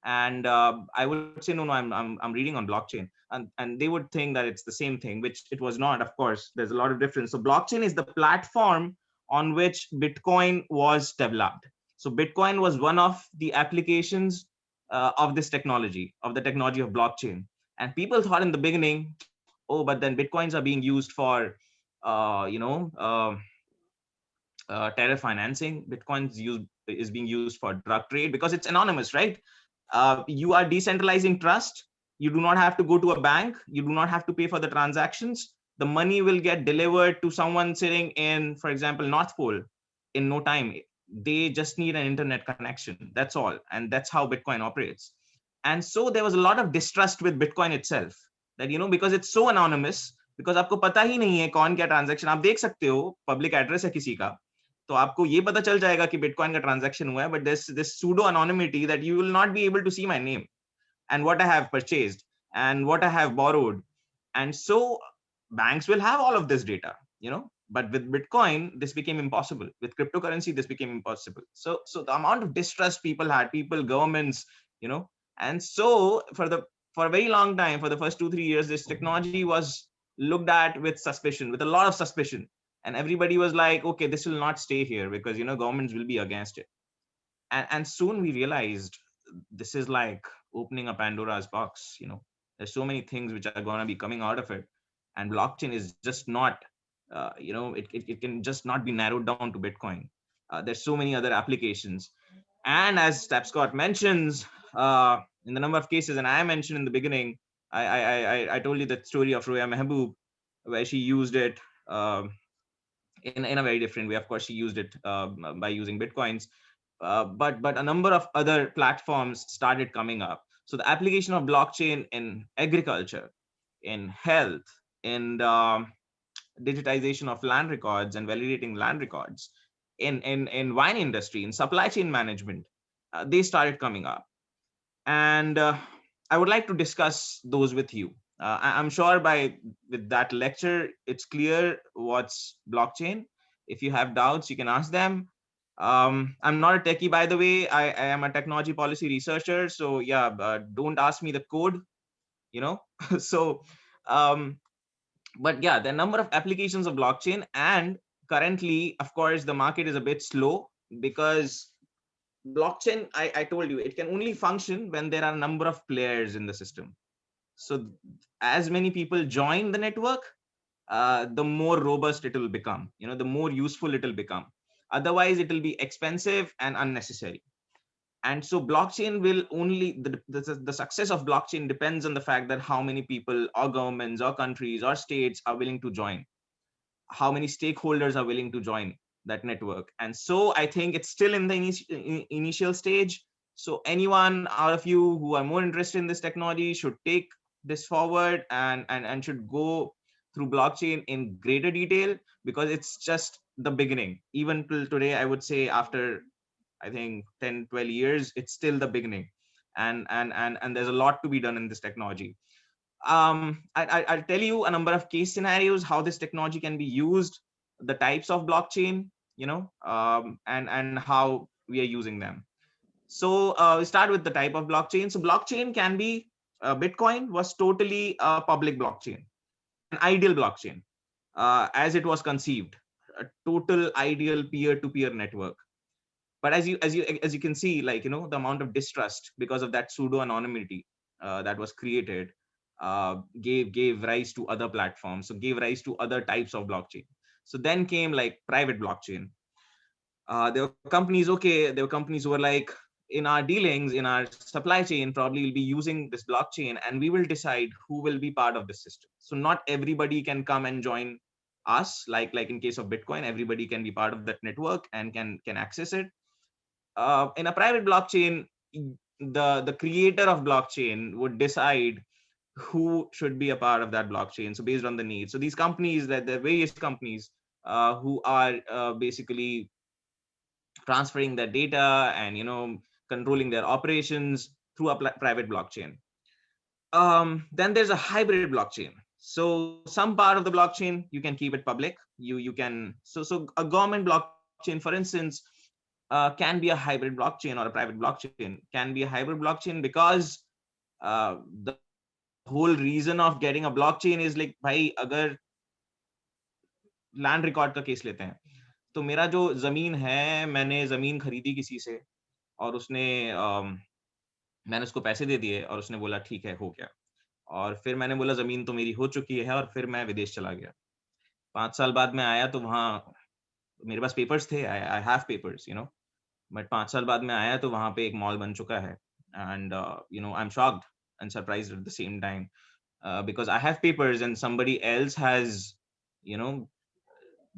And I would say, no, I'm reading on blockchain, and they would think that it's the same thing, which it was not. Of course, there's a lot of difference. So blockchain is the platform on which Bitcoin was developed. So Bitcoin was one of the applications of this technology, of the technology of blockchain. And people thought in the beginning, oh, but then Bitcoins are being used for, uh, you know, uh, terror financing. Is being used for drug trade because it's anonymous, right? You are decentralizing trust. You do not have to go to a bank. You do not have to pay for the transactions. The money will get delivered to someone sitting in, for example, North Pole in no time. They just need an internet connection. That's all. And that's how Bitcoin operates. And so there was a lot of distrust with Bitcoin itself, that, because it's so anonymous, because आपको पता ही नहीं है कौन क्या transaction, आप देख सकते हो पब्लिक एड्रेस है किसी का, तो आपको ये पता चल जाएगा कि बिटकॉइन का ट्रांजैक्शन हुआ है, but this pseudo anonymity that you will not be able to see my name and what I have purchased and what I have borrowed. And so banks will have all of this data, but with Bitcoin this became impossible. With cryptocurrency this became impossible. So the amount of distrust people had, people, governments, you know and so for a very long time, for the first 2-3 years, this technology was looked at with suspicion, with a lot of suspicion. And everybody was like, okay, this will not stay here because governments will be against it. And soon we realized this is like opening a Pandora's box. There's so many things which are going to be coming out of it, and blockchain is just not it can just not be narrowed down to Bitcoin. There's so many other applications. And as Tapscott mentions, in the number of cases, and I mentioned in the beginning, I told you that story of Roya Mehboob, where she used it in a very different way. Of course, she used it by using Bitcoins, but a number of other platforms started coming up. So the application of blockchain in agriculture, in health, in digitization of land records and validating land records, in wine industry, in supply chain management, they started coming up. And I would like to discuss those with you. I'm sure with that lecture, it's clear what's blockchain. If you have doubts, you can ask them. I'm not a techie, by the way. I am a technology policy researcher. So yeah, don't ask me the code, you know. So, but yeah, the number of applications of blockchain, and currently, of course, the market is a bit slow because blockchain, I told you, it can only function when there are a number of players in the system. So as many people join the network, the more robust it will become, the more useful it will become. Otherwise it will be expensive and unnecessary. And so blockchain will only, the success of blockchain depends on the fact that how many people or governments or countries or states are willing to join, how many stakeholders are willing to join that network. And so I think it's still in the initial stage. So anyone out of you who are more interested in this technology should take this forward and should go through blockchain in greater detail, because it's just the beginning. Even till today, I would say, after I think 10-12 years, it's still the beginning. And there's a lot to be done in this technology. I'll tell you a number of case scenarios how this technology can be used, the types of blockchain, and how we are using them. So we start with the type of blockchain. So blockchain can be, Bitcoin was totally a public blockchain, an ideal blockchain, as it was conceived, a total ideal peer-to-peer network. But as you can see, like, the amount of distrust because of that pseudo anonymity that was created, gave rise to other platforms, so gave rise to other types of blockchain. So then came like private blockchain. There were companies, who were like, in our dealings, in our supply chain, probably we'll be using this blockchain and we will decide who will be part of the system. So not everybody can come and join us, like in case of Bitcoin, everybody can be part of that network and can access it. In a private blockchain, the creator of blockchain would decide who should be a part of that blockchain. So based on the needs. So these companies, that the various companies who are basically transferring their data and controlling their operations through a private blockchain. Then there's a hybrid blockchain. So some part of the blockchain you can keep it public. You can, so a government blockchain, for instance, can be a hybrid blockchain, or a private blockchain can be a hybrid blockchain, because the whole reason of getting a blockchain is like, भाई अगर land record का case लेते हैं, तो मेरा जो जमीन है, मैंने जमीन खरीदी किसी से, और उसने मैंने उसको पैसे दे दिए, और उसने बोला ठीक है, हो गया। और फिर मैंने बोला जमीन तो मेरी हो चुकी है, और फिर मैं विदेश चला गया। 5 साल बाद मैं आया, तो वहाँ मेरे पास पेपर्स थे, आई हैव पेपर्स, बट 5 साल बाद मैं आया, तो वहाँ पे एक मॉल बन चुका है, and I am shocked and surprised at the same time, because I have papers and somebody else has, you know,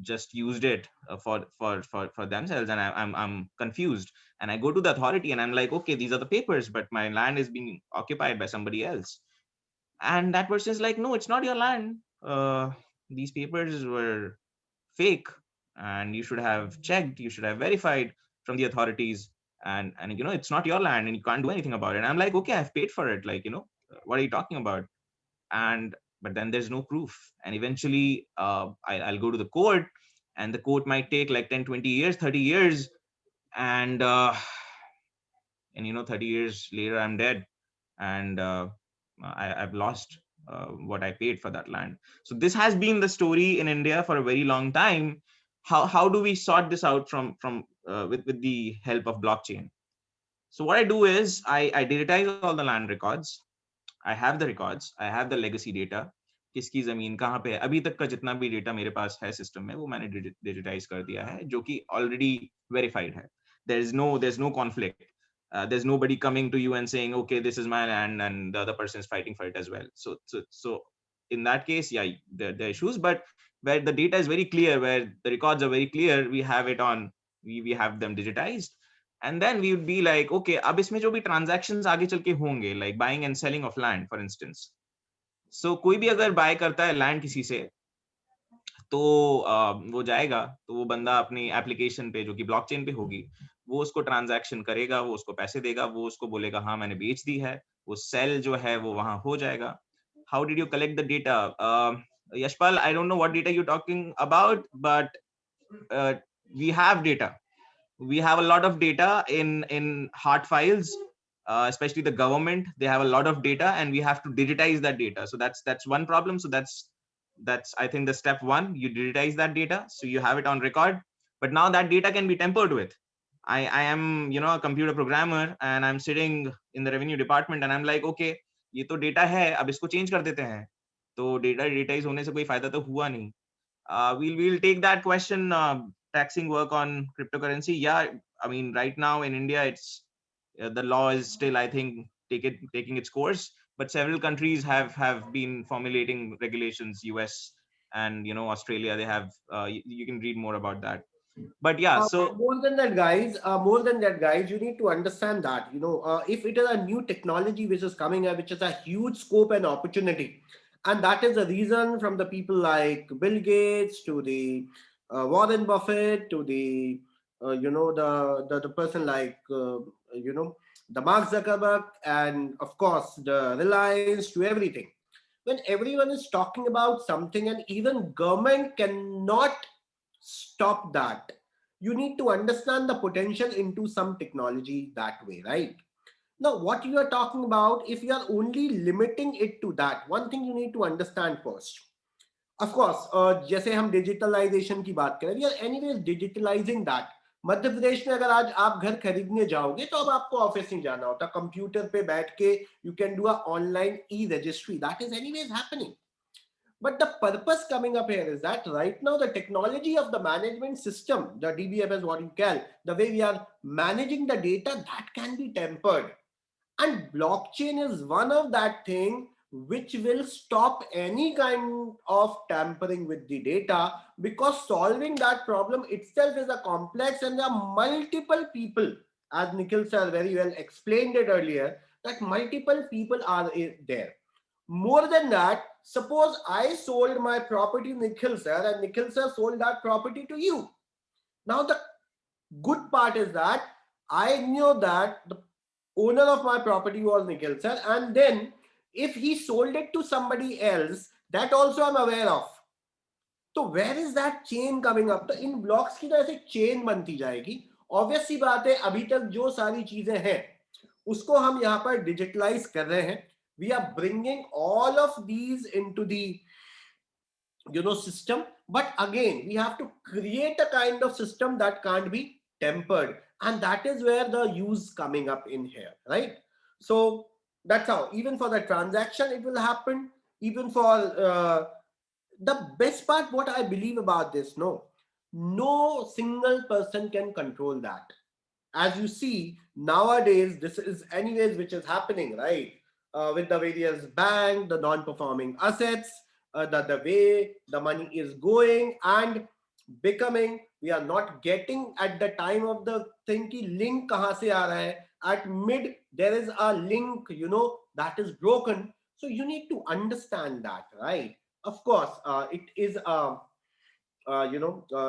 just used it for themselves, and I'm confused, and I go to the authority and I'm like, okay, these are the papers, but my land is being occupied by somebody else. And that person is like, no, it's not your land. These papers were fake, and you should have checked, you should have verified from the authorities, and it's not your land, and you can't do anything about it. And I'm like, okay, I've paid for it, like, what are you talking about? And but then there's no proof, and eventually I'll go to the court, and the court might take like 10, 20 years, 30 years, and 30 years later I'm dead, and I've lost what I paid for that land. So this has been the story in India for a very long time. How do we sort this out from with the help of blockchain? So what I do is I digitize all the land records. I have the records, I have the legacy data, किसकी जमीन कहाँ पे है, अभी तक का जितना भी डेटा मेरे पास है सिस्टम में, वो मैंने डिजिटाइज कर दिया है, जो कि ऑलरेडी वेरीफाइड है. there's no conflict. There's nobody coming to you and saying, okay, this is my land, and the other person is fighting for it as well. So in that case, yeah, there are issues, but where the data is very clear, where the records are very clear, we have it on, we have them digitized. And then we would be like, okay, अब इसमें जो भी transactions आगे चल के होंगे, like buying and selling of land, for instance. So कोई भी अगर buy करता है land किसी से, तो वो जाएगा, तो वो बंदा अपनी एप्लीकेशन पे, जो कि ब्लॉकचेन पे होगी, वो उसको ट्रांजैक्शन करेगा, वो उसको पैसे देगा, वो उसको बोलेगा हाँ मैंने बेच दी है, वो सेल जो है वो वहां हो जाएगा. How did you collect the data? Yashpal, I don't know what data you talking about, but we have data. We have a lot of data in hard files, especially the government, they have a lot of data, and we have to digitize that data. So that's one problem. So that's I think the step one. You digitize that data, so you have it on record. But now that data can be tampered with. I am a computer programmer, and I'm sitting in the revenue department, and I'm like, okay, ये तो data है, अब इसको change कर देते हैं. तो data digitize होने से कोई फायदा तो हुआ नहीं. We'll take that question, taxing work on cryptocurrency. Yeah, I mean, right now in India, it's the law is still, I think, taking its course, but several countries have been formulating regulations. US and Australia, they have. You can read more about that. But yeah, so more than that, guys, you need to understand that if it is a new technology which is coming up, which is a huge scope and opportunity, and that is the reason from the people like Bill Gates to the Warren Buffett to the the person like the Mark Zuckerberg, and of course the Reliance, to everything. When everyone is talking about something, and even government cannot stop that, you need to understand the potential into some technology that way, right? Now what you are talking about, if you are only limiting it to that, one thing you need to understand first. Of course, जैसे हम digitalization की बात करें, we are anyways digitalizing that. Madhya Pradesh में अगर आज आप घर खरीदने जाओगे, तो अब आपको ऑफिस नहीं जाना होता, कंप्यूटर पे बैठ के you can do a online e-registry. That is anyways happening. But the purpose coming up here is that right now the technology of the management system, the DBF is what you call, the way we are managing the data, that can be tempered. And blockchain is one of that thing which will stop any kind of tampering with the data, because solving that problem itself is a complex, and there are multiple people, as Nikhil sir very well explained it earlier, that multiple people are there. More than that, suppose I sold my property to Nikhil sir and Nikhil sir sold that property to you. Now the good part is that I knew that the owner of my property was Nikhil sir, and then if he sold it to somebody else, that also I'm aware of. तो where is that chain coming up? तो इन blocks की तो ऐसे chain बनती जाएगी. Obvious सी बात है, अभी तक जो सारी चीजें हैं उसको हम यहाँ पर digitalize कर रहे हैं. We are bringing all of these into the system, but again we have to create a kind of system that can't be tempered, and that is where the use coming up in here, right? So that's how, even for the transaction it will happen, even for the best part, what I believe about this, no single person can control that. As you see nowadays, this is anyways which is happening, right? With the various bank, the non-performing assets, the way the money is going and becoming, we are not getting at the time of the thing ki link kahan se aa raha hai. At mid there is a link, that is broken. So you need to understand that, right? Of course, it is a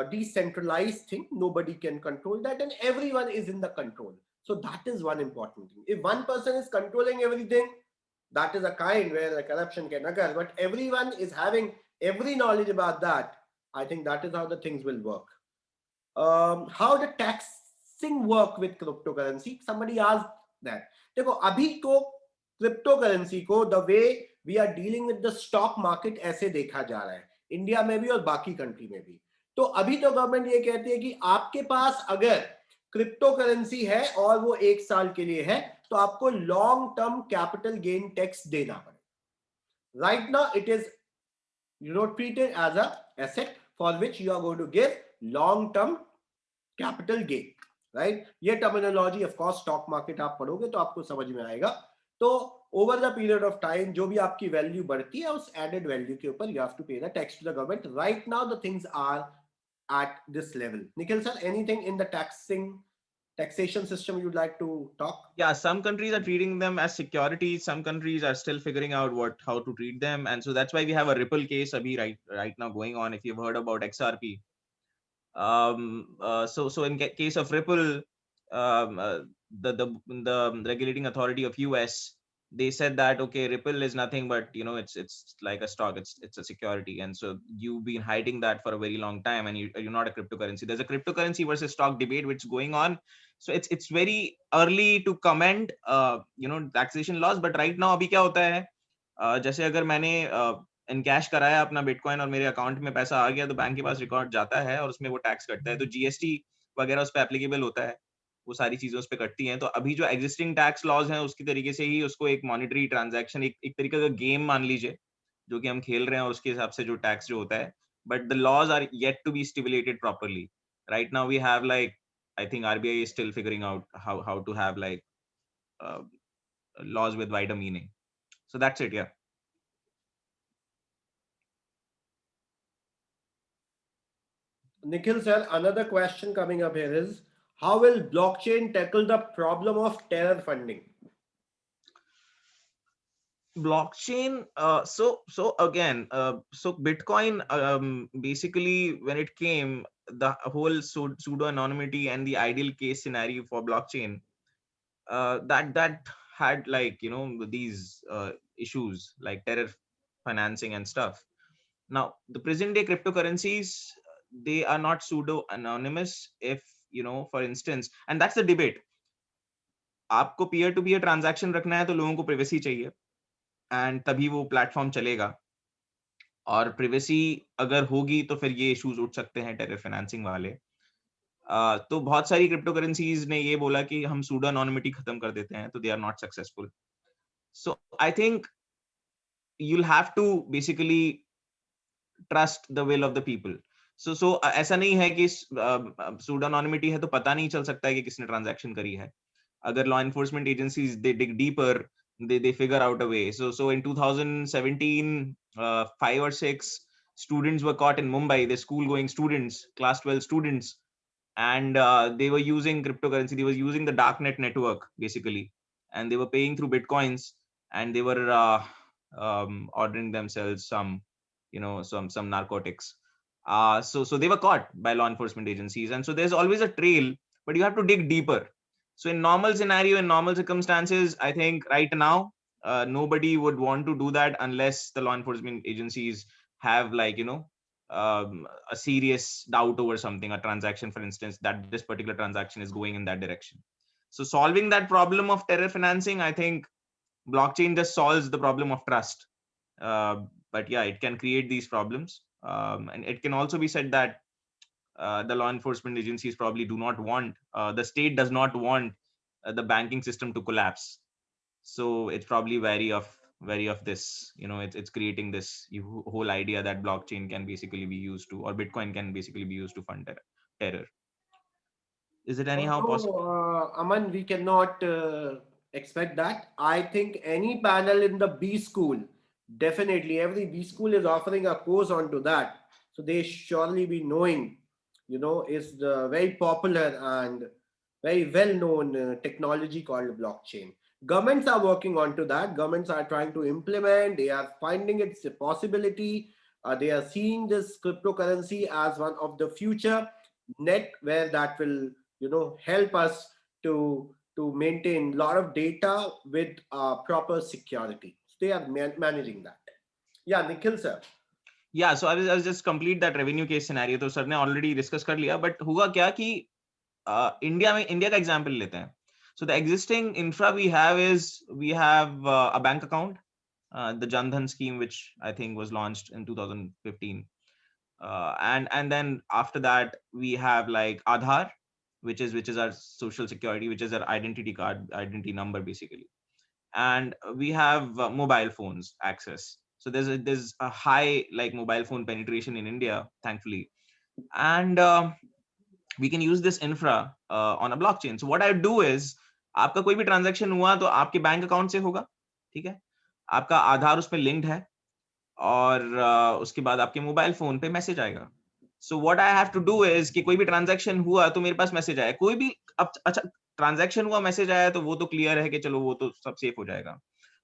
decentralized thing. Nobody can control that, and everyone is in the control. So that is one important thing. If one person is controlling everything, that is a kind where the corruption can occur. But everyone is having every knowledge about that. I think that is how the things will work. How the taxing work with cryptocurrency? Somebody asked that. देखो अभी को cryptocurrency को the way we are dealing with the stock market ऐसे देखा जा रहा है, India में भी और बाकी कंट्री में भी. तो अभी तो गवर्नमेंट ये कहती है कि आपके पास अगर क्रिप्टो करेंसी है और वो 1 साल के लिए है तो आपको long term capital gain tax देना पड़ेगा. Right now it is treated as a asset for which you are going to give long term capital gain, right? ये terminology of course stock market आप पढ़ोगे तो आपको समझ में आएगा. तो over the period of time जो भी आपकी वैल्यू बढ़ती है उस एडेड वैल्यू के ऊपर you have to pay the tax to the government. Right now the things are at this level. Nikhil sir, anything in the taxation system you'd like to talk? Yeah, some countries are treating them as securities. Some countries are still figuring out how to treat them, and so that's why we have a Ripple case abhi right now going on. If you've heard about XRP, so in case of Ripple, the regulating authority of US, they said that okay, Ripple is nothing but it's like a stock, it's a security, and so you've been hiding that for a very long time, and you're not a cryptocurrency. There's a cryptocurrency versus stock debate which is going on, so it's very early to comment taxation laws, but right now abhi kya hota hai, जैसे अगर मैंने encash कराया अपना bitcoin और मेरे account में पैसा आ गया तो बैंक के पास रिकॉर्ड जाता है और उसमें वो टैक्स कटता है, तो जीएसटी वगैरह उस पर एप्लीकेबल होता है, वो सारी चीजें उस पर कटती हैं. तो अभी जो एग्जिस्टिंग टैक्स लॉज हैं उसकी तरीके से ही उसको एक मॉनिटरी ट्रांजैक्शन, एक तरीके का गेम मान लीजिए जो कि हम खेल रहे हैं, और उसके हिसाब से जो टैक्स जो होता है, but the laws are yet to be stimulated properly. Right now we have like, I think RBI is still figuring out how to have like laws with wider meaning. So that's it. Yeah. Nikhil sir, another question coming up here is, how will blockchain tackle the problem of terror funding? Blockchain, so again, so Bitcoin, basically when it came, the whole pseudo anonymity and the ideal case scenario for blockchain, that had like these issues like terror financing and stuff. Now the present day cryptocurrencies, they are not pseudo anonymous. If for instance, and that's the debate, आपको peer to peer transaction रखना है तो लोगों को privacy चाहिए, and तभी वो platform चलेगा, और प्रिवेसी अगर होगी तो फिर ये इश्यूज उठ सकते हैं टेरर फाइनेंसिंग वाले. तो बहुत सारी क्रिप्टो करेंसीज ने ये बोला कि हम सूडो एनोनिमिटी खत्म कर देते हैं, तो they are not successful. So I think you'll have to basically trust the will of the people. So ऐसा नहीं है कि सूडो एनोनिमिटी है तो पता नहीं चल सकता है कि किसने ट्रांजैक्शन करी है. अगर law enforcement agencies they dig deeper, they figure out a way. So in 2017, 5 or 6 students were caught in Mumbai. The school going students, class 12 students, and they were using cryptocurrency. They were using the darknet network basically, and they were paying through bitcoins, and they were ordering themselves some, some narcotics. So they were caught by law enforcement agencies, and so there's always a trail, but you have to dig deeper. So in normal scenario, in normal circumstances, I think right now nobody would want to do that unless the law enforcement agencies have, like, a serious doubt over something, a transaction, for instance, that this particular transaction is going in that direction. So solving that problem of terror financing, I think blockchain just solves the problem of trust. But yeah, it can create these problems. And it can also be said that the law enforcement agencies probably do not want, the state does not want the banking system to collapse. So it's probably wary of this. It's creating this whole idea that blockchain can basically be used to, or Bitcoin can basically be used to fund terror. Is it anyhow No, possible? Aman, we cannot expect that. I think any panel in the B school, definitely every B school is offering a course onto that. So they surely be knowing, is the very popular and very well known technology called blockchain. Governments are working onto that. Governments are trying to implement, they are finding its a possibility. They are seeing this cryptocurrency as one of the future net where that will help us to maintain a lot of data with proper security. So they are managing that. Yeah, Nikhil sir. Yeah, so I was just complete that revenue case scenario. तो sir ने already discuss कर लिया, but हुआ क्या कि India का example लेते हैं. So the existing infra we have is, we have a bank account, the Jan Dhan scheme, which I think was launched in 2015. And then after that we have like Aadhaar, which is our social security, which is our identity card, identity number basically. And we have mobile phones access. So there's a high, like, mobile phone penetration in India, thankfully. And we can use this infra on a blockchain. So what I do is, आपका कोई भी transaction हुआ तो आपके bank account से होगा, ठीक है, आपका आधार उसमें लिंक्ड है, और उसके बाद आपके मोबाइल फोन पे मैसेज आएगा. So what I have to do is कि कोई भी ट्रांजैक्शन हुआ तो मेरे पास मैसेज आया, कोई भी, अब अच्छा ट्रांजैक्शन हुआ, मैसेज आया, तो वो तो क्लियर है कि चलो वो तो सब सेफ हो जाएगा.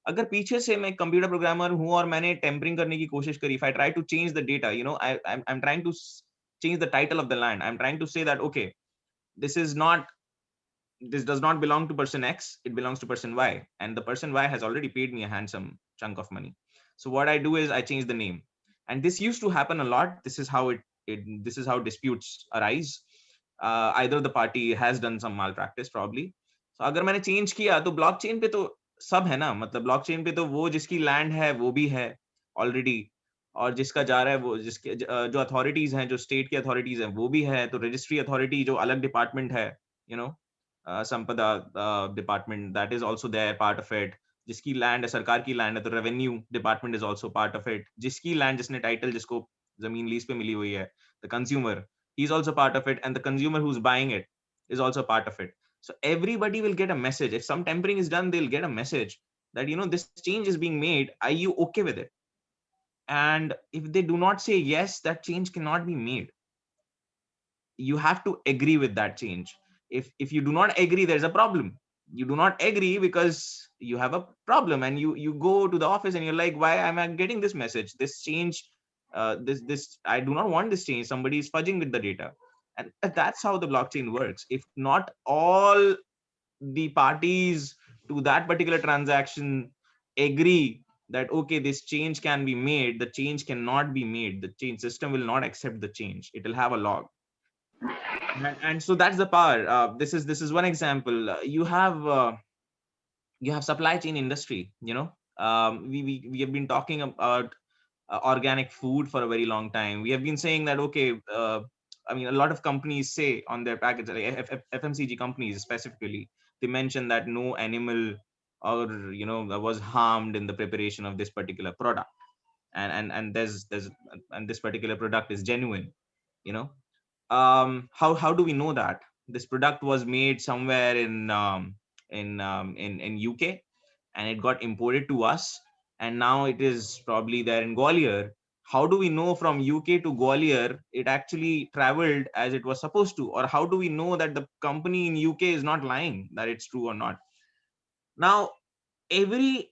अगर पीछे से मैं कंप्यूटर प्रोग्रामर हूं और मैंने टेम्परिंग करने की कोशिश करी, if I try to change the data, I am trying to change the title of the land, I'm trying to say that, okay, this is not, this does not belong to person X, it belongs to person Y, and the person Y has already paid me a handsome chunk of money. So what I do is I change the name, and this used to happen a lot. This is how this is how disputes arise. Either the party has done some malpractice probably. So अगर मैंने change किया तो blockchain पे तो सब है ना, मतलब blockchain पे तो वो जिसकी land है वो भी है already, और जिसका जा रहा है वो, जिसके जो अथॉरिटीज हैं, जो स्टेट की अथॉरिटीज हैं वो भी है, तो रजिस्ट्री अथॉरिटी जो अलग डिपार्टमेंट है, यू नो संपदा department, that is also there, part of it. जिसकी लैंड है, सरकार की लैंड है, तो revenue department is also part of it. जिसकी लैंड, जिसने टाइटल, जिसको जमीन लीज पे मिली हुई है, the consumer, he is also part of it, and the consumer who is buying it is also part of it. So everybody will get a message. If some tampering is done, they'll get a message that, this change is being made. Are you okay with it? And if they do not say yes, that change cannot be made. You have to agree with that change. If you do not agree, there's a problem. You do not agree because you have a problem, and you go to the office and you're like, why am I getting this message, this change, this I do not want this change, somebody is fudging with the data. And that's how the blockchain works. If not all the parties to that particular transaction agree that, okay, this change can be made, the change cannot be made, the change system will not accept the change, it will have a log. And so that's the power. This is one example. You have supply chain industry. We have been talking about organic food for a very long time. We have been saying that, okay, I mean, a lot of companies say on their package, like FMCG companies specifically, they mention that no animal or was harmed in the preparation of this particular product, and there's and this particular product is genuine. you know how do we know that this product was made somewhere in UK, and it got imported to us, and now it is probably there in Gwalior. How do we know from UK to Gwalior it actually traveled as it was supposed to? Or how do we know that the company in UK is not lying, that it's true or not? Now, every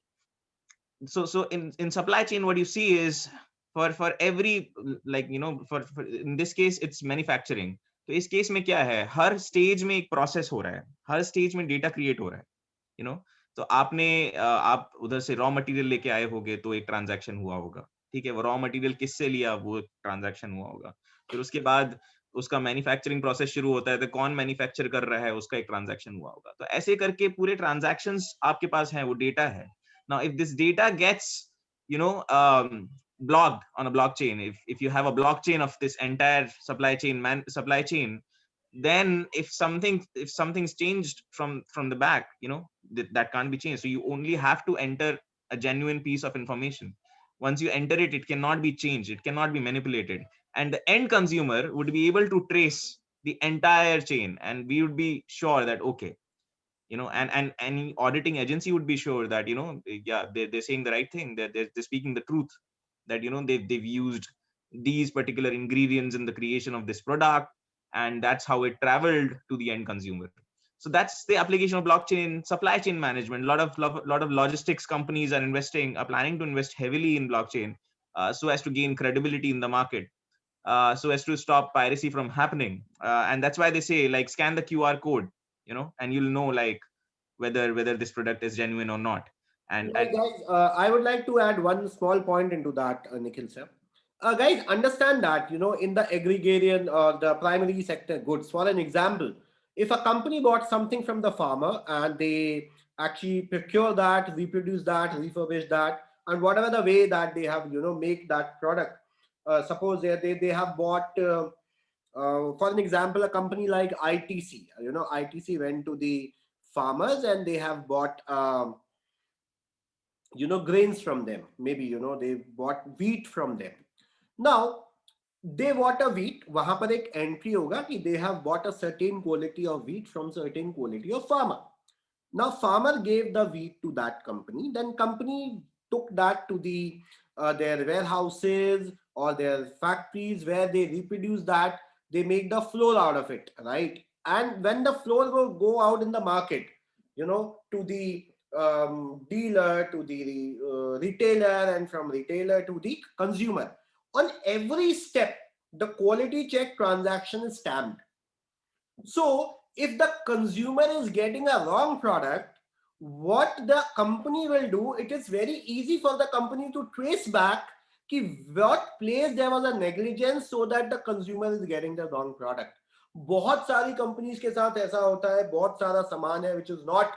so in supply chain, what you see is for every, like, for in this case it's manufacturing. तो इस case में क्या है, हर stage में एक process हो रहा है, हर स्टेज में डेटा क्रिएट हो रहा है, यू नो तो आप उधर से रॉ मटेरियल लेके आए होगे तो एक ट्रांजैक्शन हुआ होगा, ठीक है, वो रॉ मटेरियल किससे लिया, वो ट्रांजैक्शन हुआ होगा, फिर उसके बाद उसका मैन्युफैक्चरिंग प्रोसेस शुरू होता है, तो कौन मैन्युफैक्चर कर रहा है उसका एक ट्रांजैक्शन हुआ होगा, तो ऐसे करके पूरे ट्रांजैक्शंस आपके पास हैं, वो डेटा है. Now if this data gets, blocked on a blockchain, if you have a blockchain of this entire supply chain, then if something's changed from the back, that can't be changed. So you only have to enter a genuine piece of information. Once you enter it, it cannot be changed, it cannot be manipulated, and the end consumer would be able to trace the entire chain, and we would be sure that, okay, and any auditing agency would be sure that, yeah, they're saying the right thing, that they're speaking the truth, that, they've used these particular ingredients in the creation of this product, and that's how it traveled to the end consumer. So that's the application of blockchain in supply chain management. Lot of logistics companies are planning to invest heavily in blockchain, so as to gain credibility in the market, so as to stop piracy from happening, and that's why they say, like, scan the QR code, and you'll know, like, whether this product is genuine or not. And Right, guys, I would like to add one small point into that, Nikhil sir. Guys, understand that, in the agrarian or the primary sector goods, for an example, if a company bought something from the farmer and they actually procure that, reproduce that, refurbish that, and whatever the way that they have, make that product, suppose they have bought, for an example, a company like ITC, ITC went to the farmers and they have bought, grains from them, maybe, they bought wheat from them. Now they bought a wheat, वहां पर एक entry होगा कि they have bought a certain quality of wheat from certain quality of farmer. Now farmer gave the wheat to that company, then company took that to the their warehouses or their factories where they reproduce that, they make the flour out of it, right? And when the flour will go out in the market, to the dealer, to the retailer, and from retailer to the consumer, on every step the quality check transaction is stamped. So if the consumer is getting a wrong product, what the company will do, it is very easy for the company to trace back कि what place there was a negligence so that the consumer is getting the wrong product. बहुत सारी companies के साथ ऐसा होता है, बहुत सारा सामान है which is not,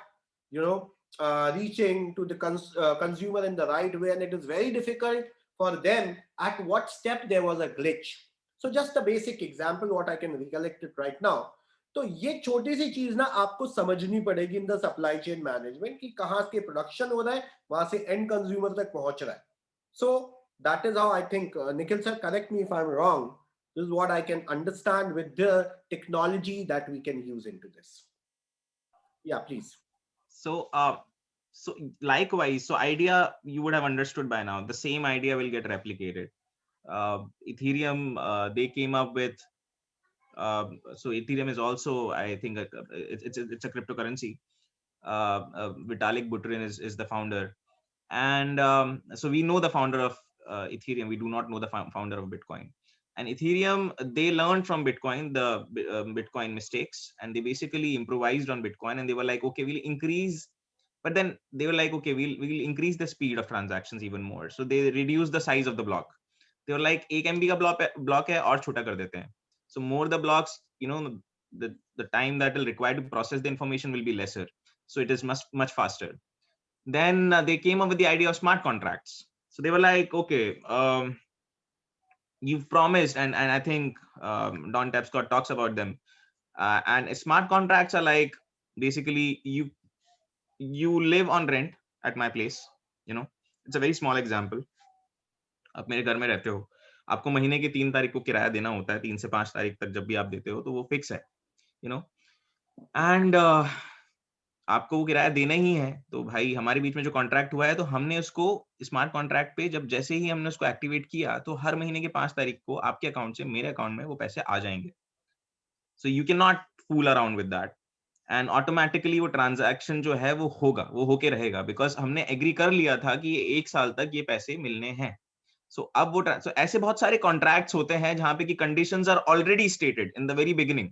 reaching to the consumer in the right way, and it is very difficult for them at what step there was a glitch. So just a basic example what I can recollect it right now. तो ये छोटी सी चीज ना आपको समझनी पड़ेगी in the supply chain management कि कहां के प्रोडक्शन हो रहा है, वहां से एंड कंज्यूमर तक पहुंच रहा है. So that is how I think, Nikhil sir, correct me if I am wrong, this is what I can understand with the technology that we can use into this. Yeah, please. So likewise, so idea you would have understood by now, the same idea will get replicated. Ethereum, they came up with, so Ethereum is also, I think, it's a cryptocurrency. Vitalik Buterin is the founder, and so we know the founder of Ethereum. We do not know the founder of Bitcoin. And Ethereum, they learned from Bitcoin the Bitcoin mistakes, and they basically improvised on Bitcoin, and they were like, okay, we'll increase. But then they were like, okay, we'll increase the speed of transactions even more. So they reduced the size of the block. They were like, 1 MB का block है और छोटा कर देते हैं. So more the blocks, the time that will require to process the information will be lesser. So it is much faster. Then they came up with the idea of smart contracts. So they were like, okay, you've promised, and I think Don Tapscott talks about them. And smart contracts are like, basically, you live on rent at my place. It's a very small example. आप मेरे घर में रहते हो, आपको महीने की 3 तारीख को किराया देना होता है, 3 से 5 तारीख तक जब भी आप देते हो, तो वो फिक्स है, एंड आपको वो किराया देना ही है, तो भाई हमारे बीच में जो कॉन्ट्रैक्ट हुआ है, तो हमने उसको स्मार्ट कॉन्ट्रैक्ट पे जब जैसे ही हमने उसको एक्टिवेट किया, तो हर महीने की 5 तारीख को आपके अकाउंट से मेरे अकाउंट में वो पैसे आ जाएंगे. So you can not fool around with that, and automatically वो ट्रांजैक्शन जो है वो होगा, वो होके रहेगा, बिकॉज हमने एग्री कर लिया था कि ये 1 साल तक ये पैसे मिलने हैं. सो अब वो so ऐसे बहुत सारे कॉन्ट्रैक्ट्स होते हैं जहां पे कि conditions are already stated in the very beginning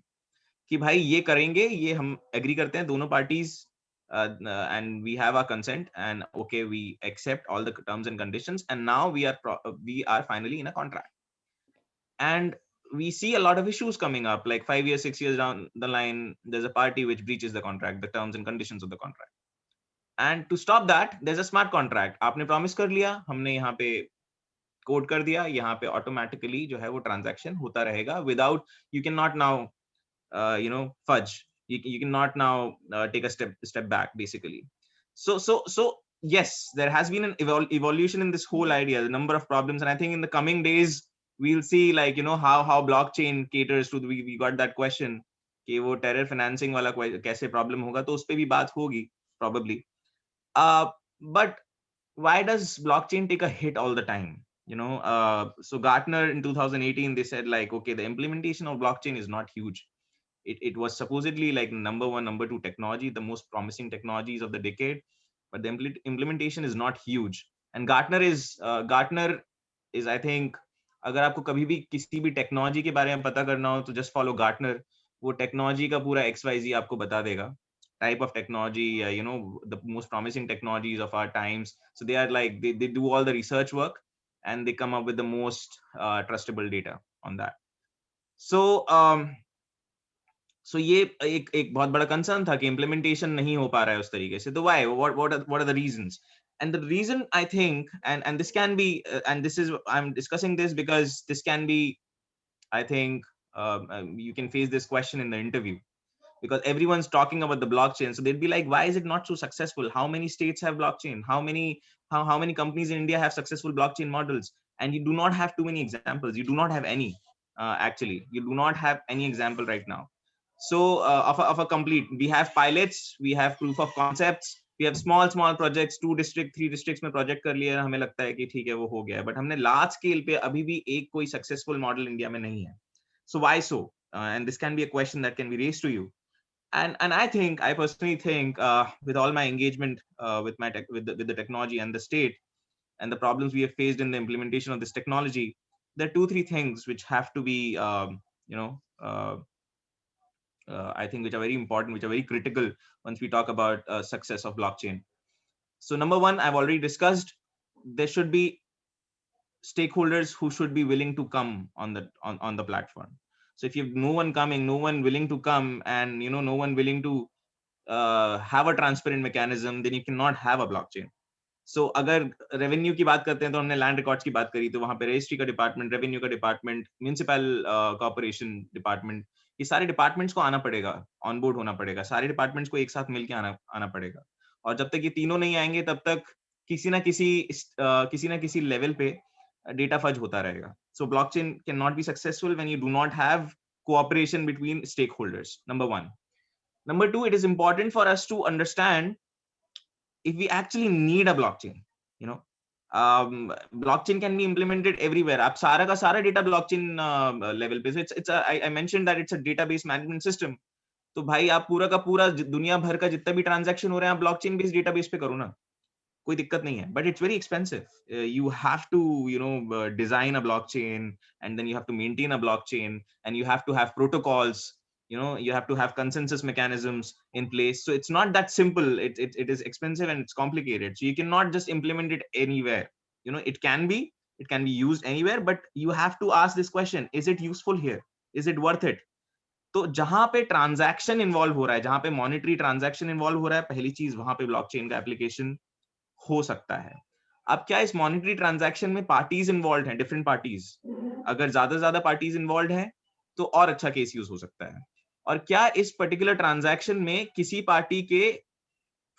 कि भाई ये करेंगे, ये हम एग्री करते हैं दोनों parties, and we have our consent, and okay, we accept all the terms and conditions, and now we are finally in a contract. And we see a lot of issues coming up, like 5 years, 6 years down the line, there's a party which breaches the contract, the terms and conditions of the contract. And to stop that, there's a smart contract. आपने promise कर लिया, हमने यहाँ पे code कर दिया, यहाँ पे ऑटोमेटिकली जो है वो ट्रांजैक्शन होता रहेगा without, you can not now fudge. You cannot now take a step back, basically. So yes, there has been an evolution in this whole idea, the number of problems, and I think in the coming days we'll see, like, how blockchain caters to we got that question कि वो terror financing वाला कैसे problem होगा, तो उस पे भी बात होगी probably. But why does blockchain take a hit all the time? So Gartner in 2018, they said, like, okay, the implementation of blockchain is not huge. It was supposedly like number 1, number 2 technology, the most promising technologies of the decade, but the implementation is not huge. And Gartner is I think, अगर आपको कभी भी किसी भी technology के बारे में पता करना हो, तो जस्ट फॉलो गार्टनर. वो टेक्नोलॉजी का पूरा XYZ आपको बता देगा, type of technology, the most promising technologies of our times. So they are like, they do all the research work, and they come up with the most trustable data on that. So ये एक बहुत बड़ा concern था कि implementation नहीं हो पा रहा है उस तरीके से. तो why, what are the reasons? And the reason, I think, and this can be, and this is, I'm discussing this because this can be, I think, you can face this question in the interview, because everyone's talking about the blockchain, so they'd be like, why is it not so successful? How many states have blockchain? How many companies in India have successful blockchain models? And you do not have too many examples. You do not have any. Actually, you do not have any example right now. So of a complete, we have pilots, we have proof of concepts, we have small projects, 2 district 3 districts में project कर लिया, हमें लगता है कि ठीक है वो हो गया है, but हमने large scale पे अभी भी एक कोई successful model इंडिया में नहीं है. So why so? And this can be a question that can be raised to you. And I think, I personally think, with all my engagement with the technology and the state and the problems we have faced in the implementation of this technology, there are 2-3 things which have to be I think, which are very important, which are very critical once we talk about success of blockchain. So number 1, I've already discussed, there should be stakeholders who should be willing to come on the platform. So if you have no one coming, no one willing to come, and no one willing to have a transparent mechanism, then you cannot have a blockchain. So अगर revenue की बात करते हैं, तो हमने land records की बात करी, तो वहां पे रजिस्ट्री का डिपार्टमेंट, रेवेन्यू का डिपार्टमेंट, म्युनिसिपल कॉर्पोरेशन डिपार्टमेंट, ये सारे डिपार्टमेंट्स को आना पड़ेगा, ऑनबोर्ड होना पड़ेगा, सारे डिपार्टमेंट्स को एक साथ मिलकर आना पड़ेगा. और जब तक ये तीनों नहीं आएंगे, तब तक किसी ना किसी लेवल पे डेटा फज होता रहेगा. So blockchain can not be successful when you do not have cooperation between stakeholders. Number 1. Number 2, it is important for us to understand if we actually need a blockchain. Blockchain can be implemented everywhere. आप सारा का सारा data blockchain level पे. So I mentioned that it's a database management system. तो भाई आप पूरा का पूरा दुनिया भर का जितना भी ट्रांजैक्शन हो रहे हैं, आप blockchain based database पे करो ना, कोई दिक्कत नहीं है. But it's very expensive. You have to design a blockchain, and then you have to maintain a blockchain, and you have to have protocols. You have to have consensus mechanisms in place. So it's not that simple. It is expensive and it's complicated. So you cannot just implement it anywhere. It can be used anywhere, but you have to ask this question: is it useful here? Is it worth it? तो जहां पे transaction involve हो रहा है, जहां पे monetary transaction involve हो रहा है, पहली चीज वहां पे ब्लॉकचेन का एप्लीकेशन हो सकता है. अब क्या इस मॉनेटरी ट्रांजैक्शन में पार्टीज इन्वॉल्व हैं, डिफरेंट पार्टीज, अगर ज्यादा पार्टीज इन्वॉल्व हैं, तो और अच्छा केस यूज हो सकता है. और क्या इस पर्टिकुलर ट्रांजैक्शन में किसी पार्टी के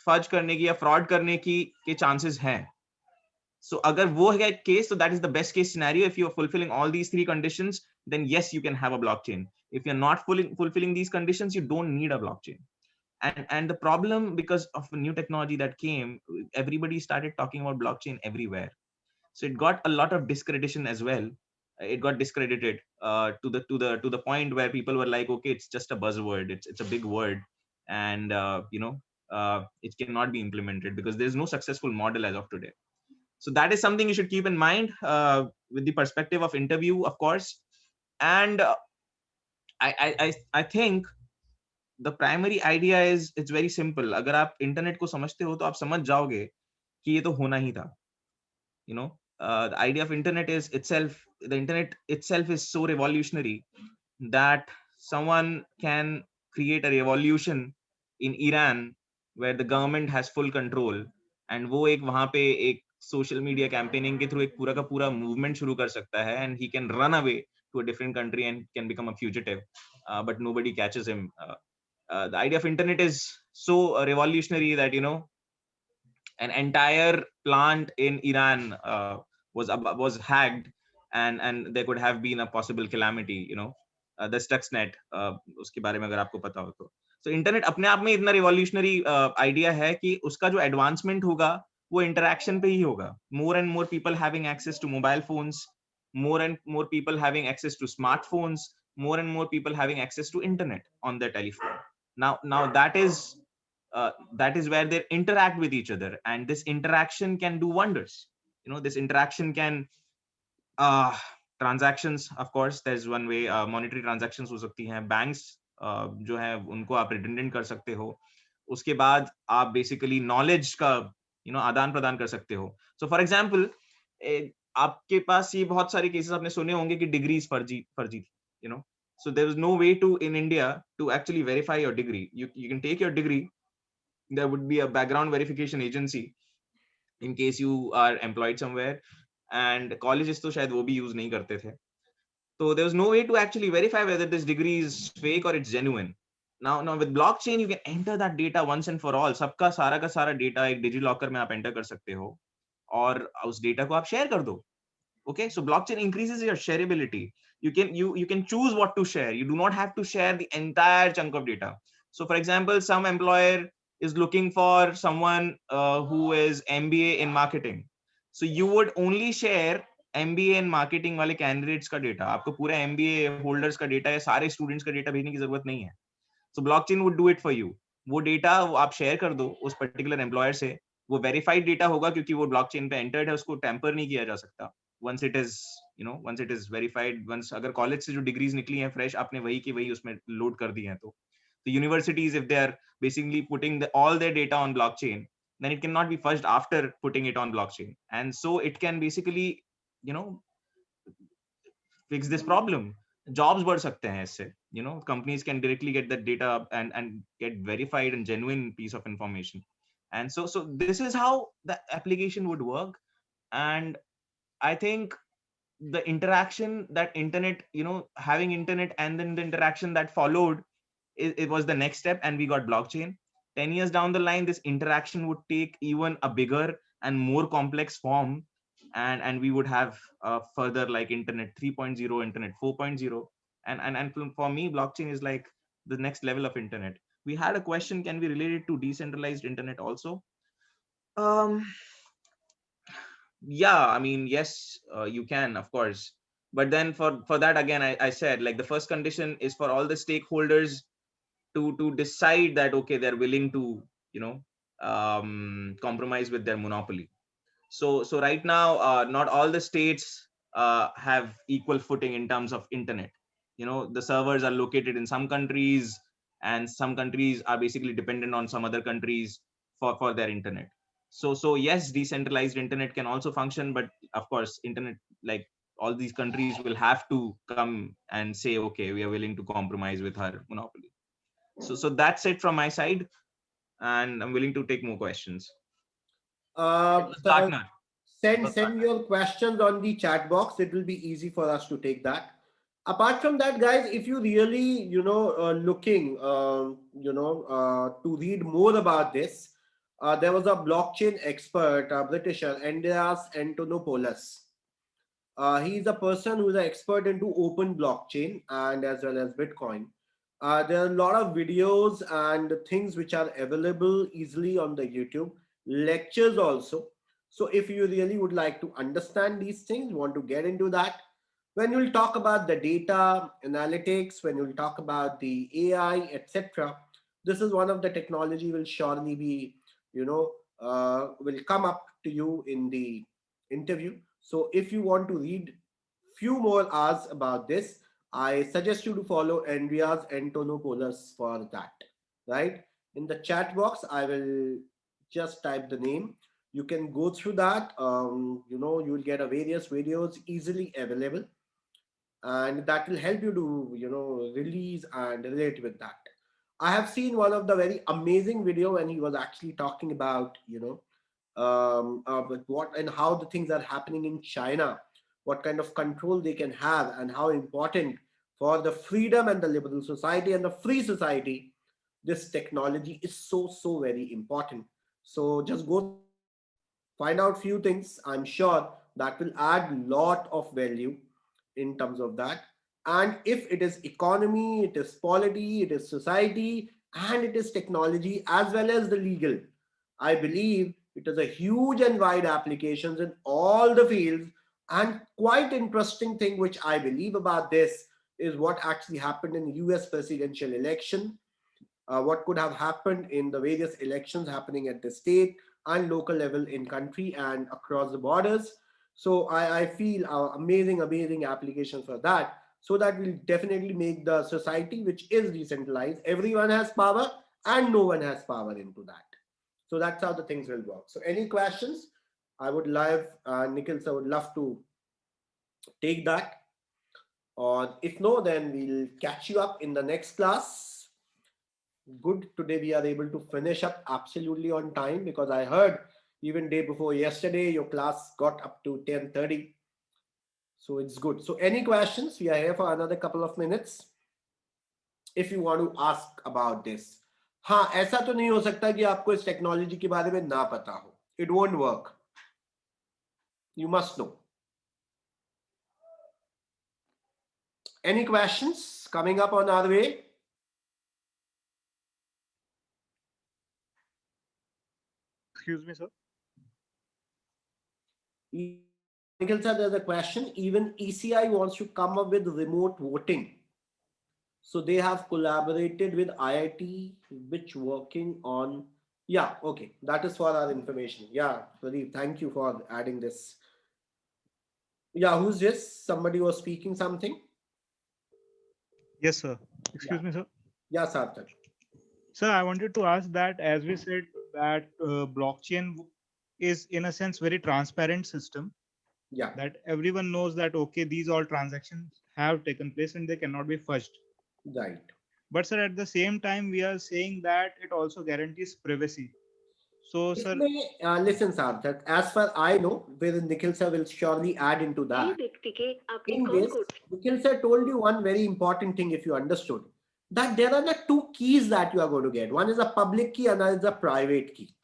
फर्ज करने की या फ्रॉड करने की के चांसेस हैं. So अगर वो है case, so that is the best case scenario. If you are fulfilling all these 3 conditions, then yes, you can have a blockchain. If you're not fulfilling these conditions, you don't need a blockchain. And the problem, because of a new technology that came, everybody started talking about blockchain everywhere. So it got a lot of discreditation as well. It got discredited to the point where people were like, okay, it's just a buzzword, it's a big word, and it cannot be implemented because there's no successful model as of today. So that is something you should keep in mind with the perspective of interview, of course. And I think the primary idea is, it's very simple. अगर आप internet को समझते हो तो आप समझ जाओगे कि ये तो होना ही था. You know, the idea of internet is itself, the internet itself is so revolutionary that someone can create a revolution in Iran where the government has full control, and वो एक वहां पे एक social media campaigning के through एक पूरा का पूरा movement शुरू कर सकता है, and he can run away to a different country and can become a fugitive, but nobody catches him. The idea of internet is so revolutionary that, you know, an entire plant in Iran was hacked, and there could have been a possible calamity. You know, the Stuxnet, उसके बारे में अगर आपको पता हो तो. So internet अपने आप में इतना रिवॉल्यूशनरी आइडिया है कि उसका जो एडवांसमेंट होगा वो इंटरैक्शन पे ही होगा. More and more people having access to mobile phones, more and more people having access to smartphones, more and more people having access to internet on their telephone. Now that is where they interact with each other, and this interaction can do wonders. You know, this interaction can transactions, of course there's one way, monetary transactions हो सकती हैं, banks जो है उनको आप redundant कर सकते हो. उसके बाद आप basically knowledge का, you know, आदान प्रदान कर सकते हो. So for example, आपके पास ये बहुत सारे cases आपने सुने होंगे कि degrees फर्जी थी, you know. So there is no way to in India to actually verify your degree. You can take your degree, there would be a background verification agency in case you are employed somewhere, and colleges तो शायद वो भी use नहीं करते थे. So there was no way to actually verify whether this degree is fake or it's genuine. Now with blockchain you can enter that data once and for all. सबका सारा का सारा data एक डिजिलॉकर में आप enter कर सकते हो और उस data को आप share कर दो. Okay, so blockchain increases your shareability. You can choose what to share. You do not have to share the entire chunk of data. So for example, some employer is looking for someone who is MBA in marketing, so you would only share MBA in marketing वाले candidates का data. आपको पूरे MBA holders का data या सारे students का data भेजने की जरूरत नहीं है. So blockchain would do it for you. वो data आप share कर दो उस particular employer से, वो verified data होगा क्योंकि वो blockchain पे entered है, उसको tamper नहीं किया जा सकता. Once it is, you know, once it is verified, once अगर college से जो degrees निकली हैं fresh, आपने वही की वही उसमें load कर दी हैं, तो the universities, if they are basically putting all their data on blockchain, then it cannot be fudged after putting it on blockchain, and so it can basically, you know, fix this problem. Jobs बढ़ सकते हैं इससे. You know, companies can directly get that data and get verified and genuine piece of information. And so this is how the application would work. And I think the interaction that internet, you know, having internet and then the interaction that followed, it was the next step, and we got blockchain. 10 years down the line, this interaction would take even a bigger and more complex form, and we would have further like internet 3.0, internet 4.0. And for me, blockchain is like the next level of internet. We had a question, can we relate it to decentralized internet also? um yeah, I mean, yes, you can, of course, but then for that again, I said, like, the first condition is for all the stakeholders to decide that, okay, they're willing to, you know, compromise with their monopoly. So right now, not all the states have equal footing in terms of internet. You know, the servers are located in some countries, and some countries are basically dependent on some other countries for their internet. So yes, decentralized internet can also function, but of course, internet, like, all these countries will have to come and say, okay, we are willing to compromise with our monopoly. So that's it from my side, and I'm willing to take more questions. Partner. Send your questions on the chat box. It will be easy for us to take that. Apart from that, guys, if you really, looking, to read more about this, there was a blockchain expert, Britisher, Andreas Antonopoulos. He is a person who is an expert into open blockchain and as well as Bitcoin. There are a lot of videos and things which are available easily on the YouTube, lectures also. So if you really would like to understand these things, want to get into that, when you'll talk about the data analytics, when you'll talk about the AI, etc., this is one of the technology will surely be, will come up to you in the interview. So if you want to read few more hours about this, I suggest you to follow Andreas Antonopoulos for that, right? In the chat box, I will just type the name. You can go through that. You'll get a various videos easily available, and that will help you to, release and relate with that. I have seen one of the very amazing video when he was actually talking about, with what and how the things are happening in China, what kind of control they can have, and how important for the freedom and the liberal society and the free society this technology is so very important. So just go through that, find out few things. I'm sure that will add lot of value in terms of that. And if it is economy, it is polity, it is society, and it is technology as well as the legal, I believe it is a huge and wide applications in all the fields. And quite interesting thing which I believe about this is what actually happened in US presidential election, what could have happened in the various elections happening at the state and local level in country and across the borders. So I feel amazing application for that. So that will definitely make the society which is decentralized. Everyone has power and no one has power into that. So that's how the things will work. So any questions? I would love, Nikhil, I would love to take that. Or if no, then we'll catch you up in the next class. Good, today we are able to finish up absolutely on time, because I heard even day before yesterday your class got up to 10:30. So it's good. So any questions? We are here for another couple of minutes if you want to ask about this. हाँ, ऐसा तो नहीं हो सकता कि आपको इस technology के बारे में ना पता हो. It won't work. You must know. Any questions coming up on our way? Excuse me, sir. Nikhil sir, there's a question. Even ECI wants to come up with remote voting. So they have collaborated with IIT, which working on. Yeah, okay. That is for our information. Yeah, Pradeep, thank you for adding this. Yeah, who's this? Somebody was speaking something. Yes, sir. Excuse me, sir. Yeah, Sarthak. Sir, I wanted to ask that, as we said, that blockchain is in a sense very transparent system, Yeah, that everyone knows that, okay, these all transactions have taken place and they cannot be fudged. right. But sir, at the same time, we are saying that it also guarantees privacy. So, sir, Listen, Sarthak, as far I know, whether Nikhil sir will surely add into that. In this, Nikhil sir told you one very important thing, if you understood, that there are the two keys that you are going to get. One is a public key, another is a private key,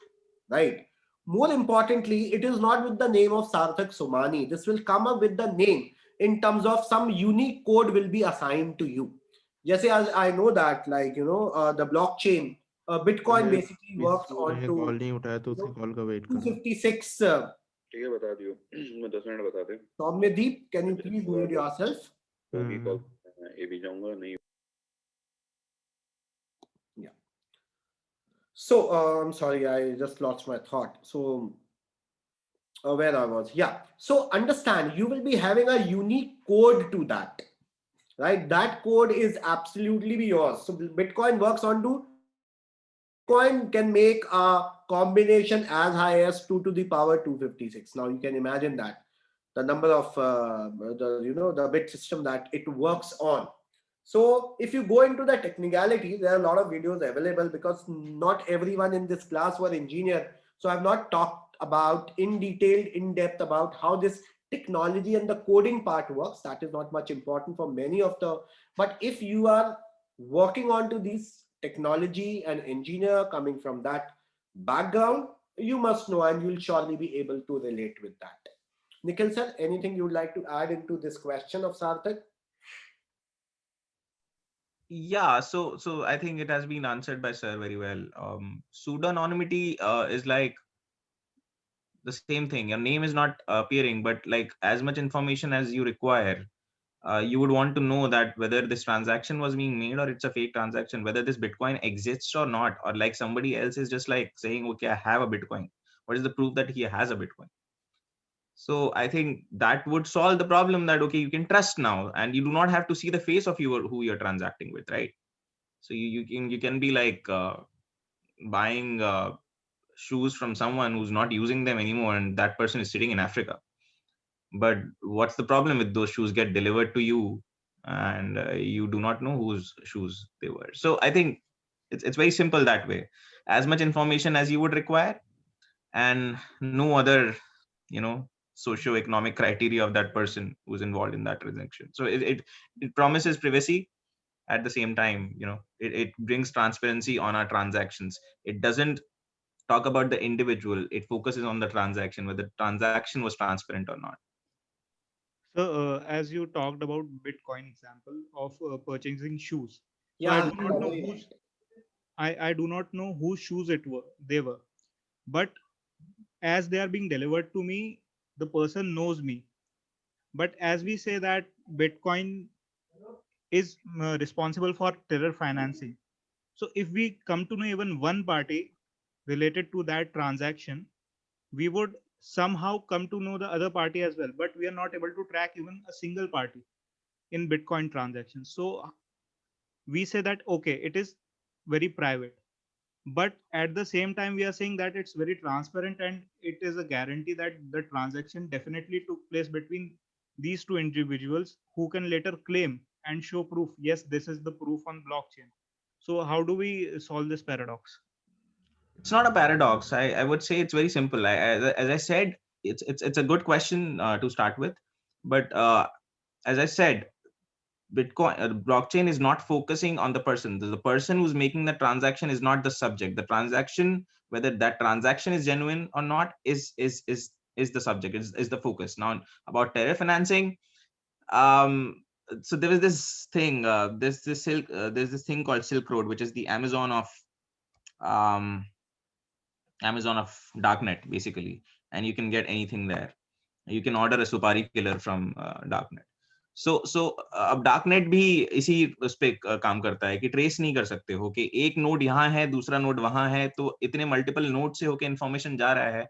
right? More importantly, it is not with the name of Sarthak Somani. This will come up with the name in terms of some unique code will be assigned to you. Just as I know that, like, the blockchain, Bitcoin basically works on to call नहीं उठाया तो उसकी call का wait कर 256. ठीक है बता दियो मैं 10 मिनट बता दे Soumyadeep, can you please mute yourself? होगी कॉल ये भी जाऊंगा नहीं. Yeah. So, I'm sorry, I just lost my thought. So, where I was, yeah. So, understand, you will be having a unique code to that, right? That code is absolutely be yours. So, Bitcoin works on to. Bitcoin can make a combination as high as 2 to the power 256. Now, you can imagine that the number of the bit system that it works on. So if you go into the technicality, there are a lot of videos available, because not everyone in this class were engineer. So I've not talked about in depth about how this technology and the coding part works. That is not much important for many of the, but if you are working on to these technology and engineer coming from that background, you must know and you'll surely be able to relate with that. Nikhil sir, anything you would like to add into this question of Sarthak? Yeah, so I think it has been answered by sir very well. Pseudonymity is like the same thing. Your name is not appearing, but like as much information as you require, you would want to know that whether this transaction was being made or it's a fake transaction, whether this Bitcoin exists or not, or like somebody else is just like saying, okay, I have a Bitcoin. What is the proof that he has a Bitcoin? So I think that would solve the problem that, okay, you can trust now and you do not have to see the face of you or who you're transacting with, right? So you can be like buying shoes from someone who's not using them anymore and that person is sitting in Africa. But what's the problem with those shoes get delivered to you and you do not know whose shoes they were? So I think it's very simple that way. As much information as you would require and no other, you know, socio-economic criteria of that person who's involved in that transaction. So it promises privacy. At the same time, you know, it brings transparency on our transactions. It doesn't talk about the individual, it focuses on the transaction, whether the transaction was transparent or not. So, as you talked about Bitcoin example of purchasing shoes, so I Yeah, do not know whose I do not know whose shoes they were, but as they are being delivered to me, the person knows me. But as we say that Bitcoin is responsible for terror financing, so if we come to know even one party related to that transaction, we would somehow come to know the other party as well. But we are not able to track even a single party in Bitcoin transactions. So we say that okay, it is very private, but at the same time we are saying that it's very transparent and it is a guarantee that the transaction definitely took place between these two individuals who can later claim and show proof, yes, this is the proof on blockchain. So how do we solve this paradox? It's not a paradox. I would say it's very simple. As I said, it's a good question to start with, but as I said, Bitcoin blockchain is not focusing on the person. The person who's making the transaction is not the subject. The transaction, whether that transaction is genuine or not, is the subject. Is the focus. Now about terror financing, so there was this thing. There's this thing called Silk Road, which is the um, Amazon of darknet basically, and you can get anything there. You can order a supari killer from darknet. So अब darknet भी इसी उस पे काम करता है कि trace नहीं कर सकते हो कि एक नोड यहाँ है दूसरा नोड वहां है, तो इतने मल्टीपल नोड से होके इन्फॉर्मेशन जा रहा है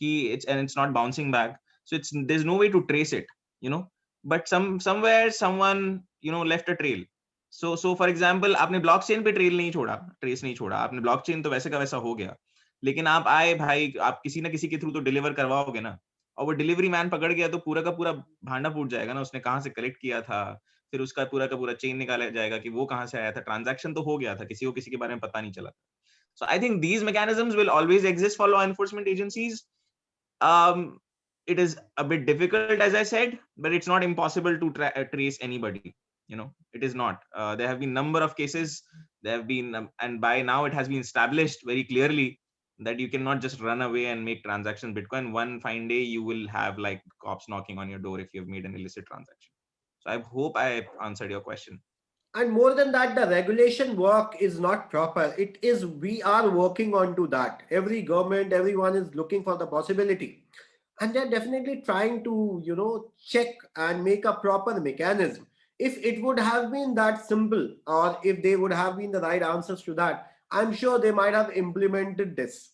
कि it's not bouncing back. So it's there's no way to trace it, you know. But somewhere someone, you know, left a trail. So for example, आपने ब्लॉकचेन पे ट्रेल नहीं छोड़ा, ट्रेस नहीं छोड़ा, आपने ब्लॉकचेन तो वैसे का वैसा हो गया, लेकिन आप आए भाई, आप किसी ना किसी के थ्रू तो डिलीवर करवाओगे ना, और वो डिलीवरी मैन पकड़ गया तो पूरा का पूरा भांडा फूट जाएगा ना, उसने कहाँ से कलेक्ट किया था, फिर उसका पूरा का पूरा चेन निकाला जाएगा कि वो कहाँ से आया था, ट्रांजैक्शन तो हो गया था, किसी को किसी के बारे में पता नहीं चला. So I think these mechanisms will always exist for law enforcement agencies. um, it is a bit difficult, as I said, but it's not impossible to trace anybody. You know, it is not. There have been number of cases. There have been, and by now it has been established very clearly that you cannot just run away and make transactions Bitcoin. One fine day you will have like cops knocking on your door if you've made an illicit transaction. So I hope I answered your question. And more than that, the regulation work is not proper. It is, we are working on to that. Every government, everyone is looking for the possibility. And they're definitely trying to, you know, check and make a proper mechanism. If it would have been that simple, or if they would have been the right answers to that, I'm sure they might have implemented this,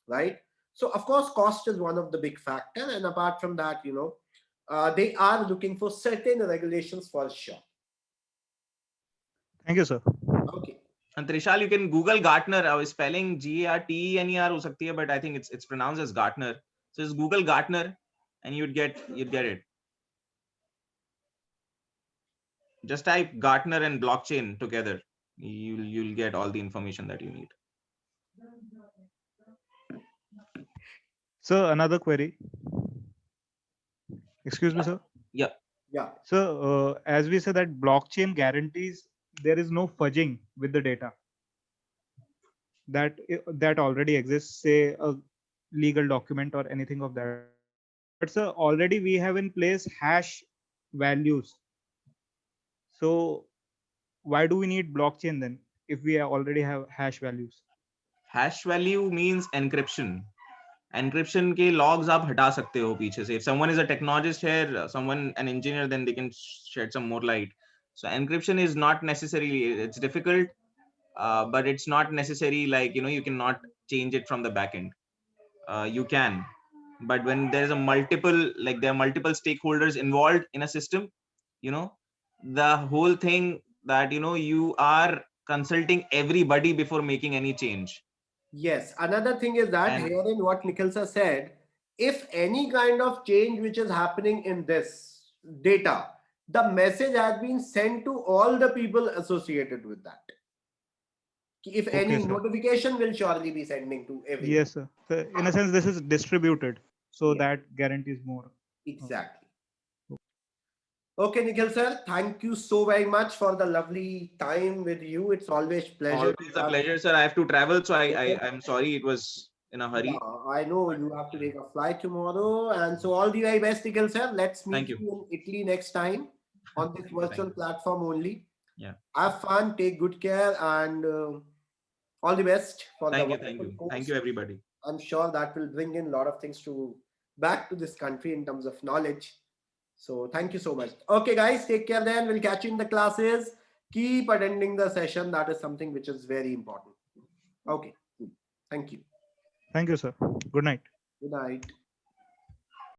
right? So of course, cost is one of the big factor. And apart from that, you know, they are looking for certain regulations for sure. Thank you, sir. Okay. And Trishal, you can Google Gartner. Spelling Gartner हो सकती है, but I think it's pronounced as Gartner. So just Google Gartner, and you'd get it. Just type Gartner and blockchain together. You'll get all the information that you need. So another query. Excuse me, sir. Yeah. Yeah. So as we say that blockchain guarantees there is no fudging with the data that already exists, say a legal document or anything of that sort. But sir, already we have in place hash values. So why do we need blockchain then if we already have hash values? Hash value means encryption. Encryption के logs आप हटा सकते हो पीछे से. If someone is a technologist here, someone an engineer, then they can shed some more light. So encryption is not necessarily, it's difficult, but it's not necessary, like, you know, you cannot change it from the back end. You can, but when there's a multiple, like there are multiple stakeholders involved in a system, you know, the whole thing that, you know, you are consulting everybody before making any change. Yes, another thing is that And here in what Nikhil sir said, if any kind of change which is happening in this data, the message has been sent to all the people associated with that. If Okay, any sir. notification will surely be sending to everyone. Yes, sir. So in a sense, this is distributed, so Yeah. that guarantees more. Exactly. Okay, Nikhil sir, thank you so very much for the lovely time with you. It's always pleasure. always a pleasure, sir. I have to travel, so I'm sorry it was in a hurry. Yeah, I know you have to take a flight tomorrow, and so all the very best, Nikhil sir. Let's Thank meet you. you in Italy next time on this Thank you. virtual platform only. Yeah. Have fun, take good care, and all the best for the Thank you. wonderful Thank course. you, everybody. I'm sure that will bring in a lot of things to back to this country in terms of knowledge. So thank you so much. Okay, guys, take care then. We'll catch you in the classes. Keep attending the session. That is something which is very important. Okay, thank you. Thank you, sir. Good night. Good night.